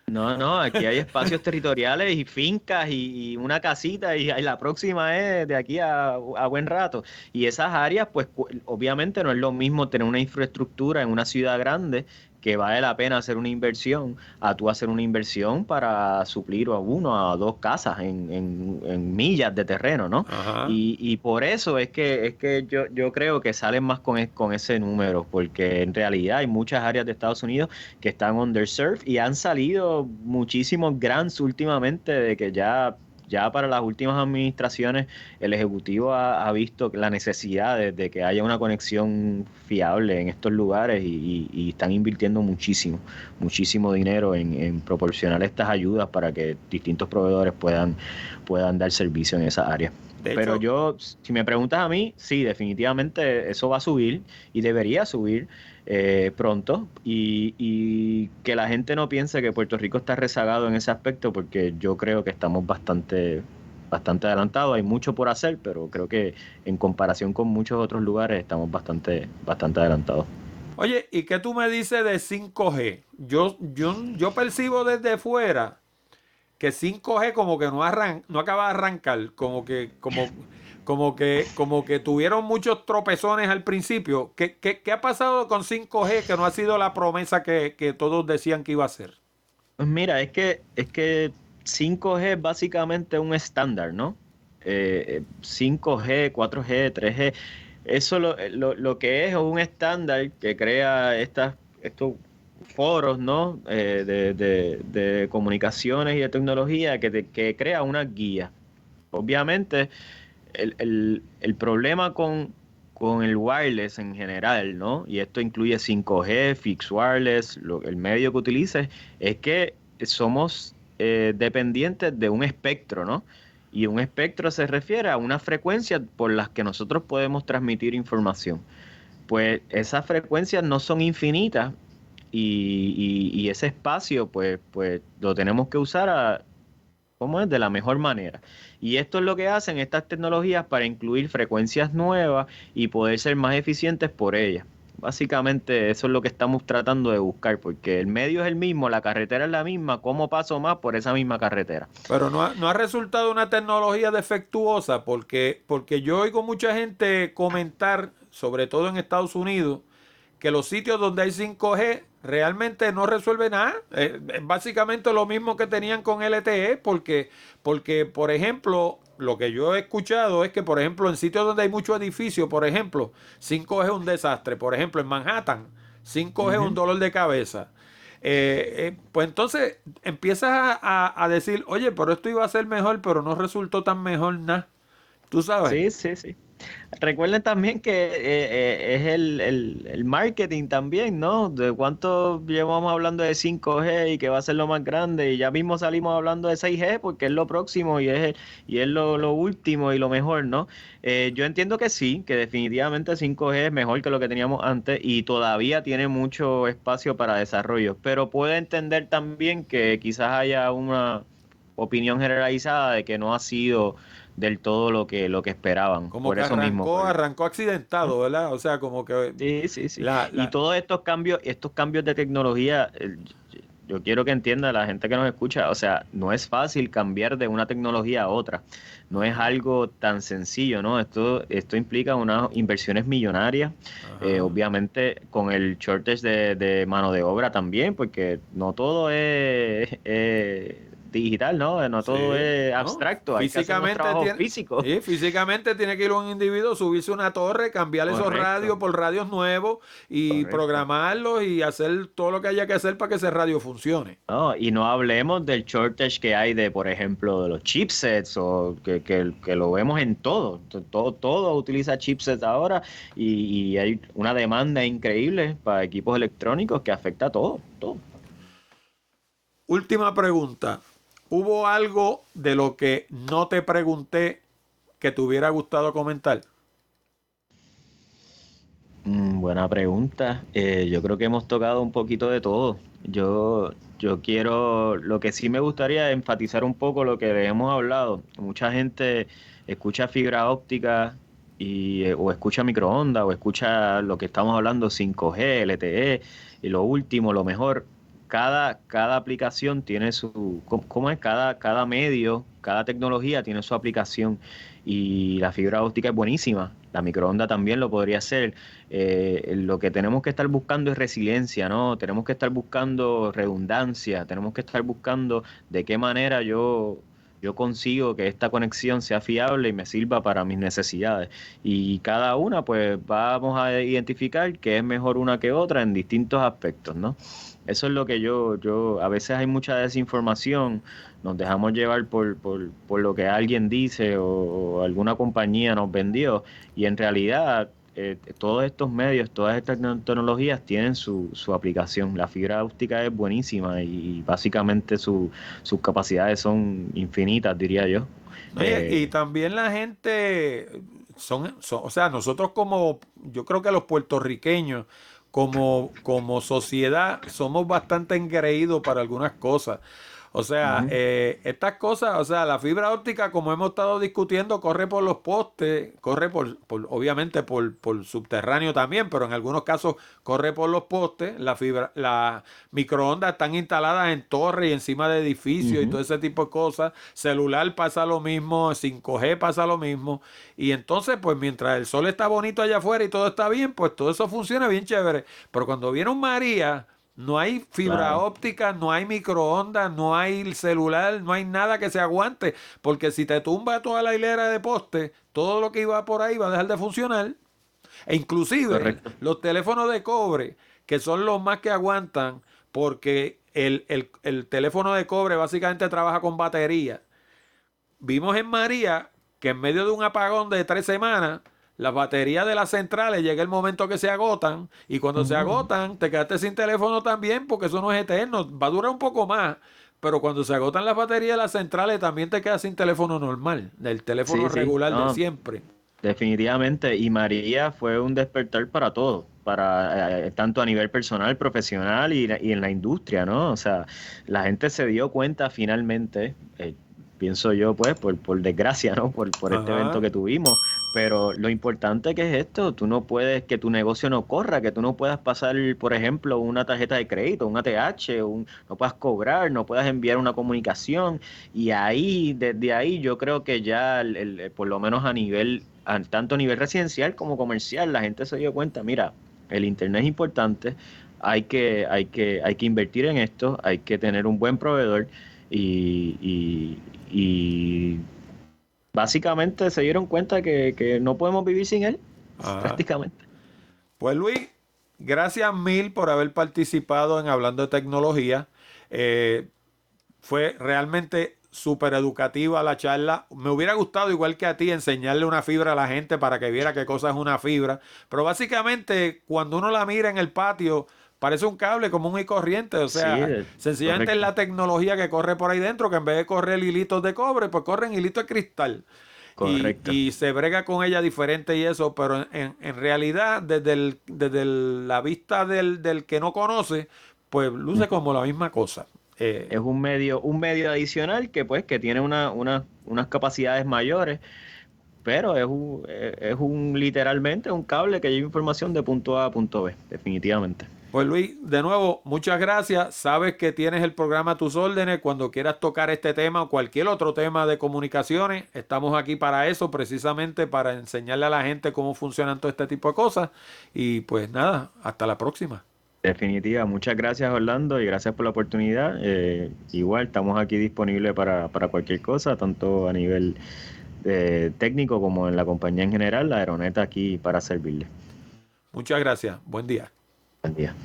No, aquí hay espacios territoriales y fincas y una casita y la próxima es de aquí a buen rato. Y esas áreas, pues obviamente no es lo mismo tener una infraestructura en una ciudad grande que vale la pena hacer una inversión a tú hacer una inversión para suplir a uno a dos casas en millas de terreno, ¿no? Ajá. Y por eso es que yo creo que salen más con ese número, porque en realidad hay muchas áreas de Estados Unidos que están underserved y han salido muchísimos grants últimamente de que ya para las últimas administraciones el Ejecutivo ha visto la necesidad de que haya una conexión fiable en estos lugares y están invirtiendo muchísimo dinero en proporcionar estas ayudas para que distintos proveedores puedan dar servicio en esa área. De Pero hecho, si me preguntas a mí, sí, definitivamente eso va a subir y debería subir pronto y que la gente no piense que Puerto Rico está rezagado en ese aspecto porque yo creo que estamos bastante adelantados, hay mucho por hacer, pero creo que en comparación con muchos otros lugares estamos bastante adelantados. oye, ¿y qué tú me dices de 5G? Yo percibo desde fuera que 5G como que no acaba de arrancar, como que tuvieron muchos tropezones al principio. ¿Qué ha pasado con 5G que no ha sido la promesa que todos decían que iba a ser? Pues mira, es que 5G es básicamente un estándar, ¿no? 5G, 4G, 3G, eso lo que es un estándar que crea estos foros, ¿no? De comunicaciones y de tecnología que crea una guía. Obviamente, el problema con el wireless en general, ¿no? Y esto incluye 5G, fixed wireless, el medio que utilices, es que somos dependientes de un espectro, ¿no? Y un espectro se refiere a una frecuencia por las que nosotros podemos transmitir información. Pues esas frecuencias no son infinitas y ese espacio, pues lo tenemos que usar ¿cómo es? De la mejor manera. Y esto es lo que hacen estas tecnologías para incluir frecuencias nuevas y poder ser más eficientes por ellas. Básicamente eso es lo que estamos tratando de buscar, porque el medio es el mismo, la carretera es la misma, ¿cómo paso más por esa misma carretera? Pero no ha resultado una tecnología defectuosa porque yo oigo mucha gente comentar, sobre todo en Estados Unidos, que los sitios donde hay 5G realmente no resuelve nada. Es básicamente lo mismo que tenían con LTE porque, por ejemplo, lo que yo he escuchado es que, por ejemplo, en sitios donde hay muchos edificios, por ejemplo, 5G es un desastre. Por ejemplo, en Manhattan, 5G es un Ujú. dolor de cabeza. Pues entonces empiezas a decir, oye, pero esto iba a ser mejor, pero no resultó tan mejor nada. ¿Tú sabes? Sí, sí, sí. Recuerden también que es el marketing también, ¿no? De cuánto llevamos hablando de 5G y que va a ser lo más grande y ya mismo salimos hablando de 6G porque es lo próximo y es lo último y lo mejor, ¿no? Yo entiendo que sí, que definitivamente 5G es mejor que lo que teníamos antes y todavía tiene mucho espacio para desarrollo, pero puedo entender también que quizás haya una opinión generalizada de que no ha sido del todo lo que esperaban. Como Por que eso mismo, arrancó accidentado, ¿verdad? O sea, como que sí, sí, sí. la, Y la, todos estos cambios de tecnología, yo quiero que entienda la gente que nos escucha, o sea, no es fácil cambiar de una tecnología a otra. No es ajá, algo tan sencillo, ¿no? Esto implica unas inversiones millonarias, ajá. obviamente con el shortage de mano de obra también, porque no todo es digital, ¿no? No todo Sí, es ¿no? abstracto, hay que hacer unos Físicamente trabajos tiene, físicos. sí, físicamente tiene que ir un individuo, subirse una torre, cambiar esos radios Correcto, por radios nuevos y correcto. programarlos y hacer todo lo que haya que hacer para que ese radio funcione. No, y no hablemos del shortage que hay de, por ejemplo, de los chipsets, o que lo vemos en todo. Todo utiliza chipsets ahora y hay una demanda increíble para equipos electrónicos que afecta a todo, todo. Última pregunta. ¿Hubo algo de lo que no te pregunté que te hubiera gustado comentar? Buena pregunta. Yo creo que hemos tocado un poquito de todo. Yo quiero, lo que sí me gustaría es enfatizar un poco lo que hemos hablado. Mucha gente escucha fibra óptica o escucha microondas o escucha lo que estamos hablando 5G, LTE y lo último, lo mejor. Cada aplicación tiene su, ¿cómo es? Cada medio, cada tecnología tiene su aplicación y la fibra óptica es buenísima. La microonda también lo podría hacer. Lo que tenemos que estar buscando es resiliencia, ¿no? Tenemos que estar buscando redundancia, tenemos que estar buscando de qué manera yo consigo que esta conexión sea fiable y me sirva para mis necesidades. Y cada una, pues vamos a identificar qué es mejor una que otra en distintos aspectos, ¿no? Eso es lo que a veces hay mucha desinformación, nos dejamos llevar por lo que alguien dice o alguna compañía nos vendió y en realidad todos estos medios, todas estas tecnologías tienen su aplicación. La fibra óptica es buenísima y básicamente sus capacidades son infinitas, diría yo. Oye, y Eh, también la gente, o sea, nosotros como, yo creo que los puertorriqueños, como sociedad, somos bastante engreídos para algunas cosas. O sea, Ujú. estas cosas, o sea, la fibra óptica, como hemos estado discutiendo, corre por los postes, corre obviamente por subterráneo también, pero en algunos casos corre por los postes. Las microondas están instaladas en torres y encima de edificios y Ujú. todo ese tipo de cosas. Celular pasa lo mismo, 5G pasa lo mismo. Y entonces, pues mientras el sol está bonito allá afuera y todo está bien, pues todo eso funciona bien chévere. Pero cuando viene un María, no hay fibra Claro, óptica, no hay microondas, no hay celular, no hay nada que se aguante, porque si te tumba toda la hilera de poste, todo lo que iba por ahí va a dejar de funcionar. E inclusive correcto. los teléfonos de cobre, que son los más que aguantan, porque el teléfono de cobre básicamente trabaja con batería. Vimos en María que en medio de un apagón de 3 semanas, las baterías de las centrales llega el momento que se agotan y cuando se Ujú. agotan te quedaste sin teléfono también porque eso no es eterno, va a durar un poco más, pero cuando se agotan las baterías de las centrales también te quedas sin teléfono normal, del teléfono Sí, sí, regular de no, siempre. definitivamente, y María fue un despertar para todos, para tanto a nivel personal, profesional y en la industria, ¿no? O sea, la gente se dio cuenta finalmente, pienso yo, pues, por desgracia, ¿no? Por este evento Ajá. que tuvimos, pero lo importante que es esto, tú no puedes, que tu negocio no corra, que tú no puedas pasar, por ejemplo, una tarjeta de crédito, un ATH, no puedas cobrar, no puedas enviar una comunicación, y ahí, desde ahí, yo creo que ya, por lo menos tanto a nivel residencial como comercial, la gente se dio cuenta, mira, el internet es importante, hay que invertir en esto, hay que tener un buen proveedor y básicamente se dieron cuenta que no podemos vivir sin él, Ajá. prácticamente. Pues Luis, gracias mil por haber participado en Hablando de Tecnología. Eh, Fue realmente súper educativa la charla. Me hubiera gustado, igual que a ti, enseñarle una fibra a la gente para que viera qué cosa es una fibra. Pero básicamente, cuando uno la mira en el patio, parece un cable común y corriente. O Sí, sea, sencillamente es correcto, la tecnología que corre por ahí dentro, que en vez de correr hilitos de cobre, pues corren hilitos de cristal. correcto. Y se brega con ella diferente y eso, pero en realidad, la vista del que no conoce, pues luce como la misma cosa. Es un medio adicional que pues que tiene unas capacidades mayores, pero es literalmente un cable que lleva información de punto A a punto B, definitivamente. Pues Luis, de nuevo, muchas gracias. Sabes que tienes el programa a tus órdenes. Cuando quieras tocar este tema o cualquier otro tema de comunicaciones, estamos aquí para eso, precisamente para enseñarle a la gente cómo funcionan todo este tipo de cosas. Y pues nada, hasta la próxima. Definitiva, muchas gracias Orlando y gracias por la oportunidad. Igual estamos aquí disponibles para cualquier cosa, tanto a nivel técnico como en la compañía en general, la aeroneta aquí para servirle. Muchas gracias. Buen día. Buen día.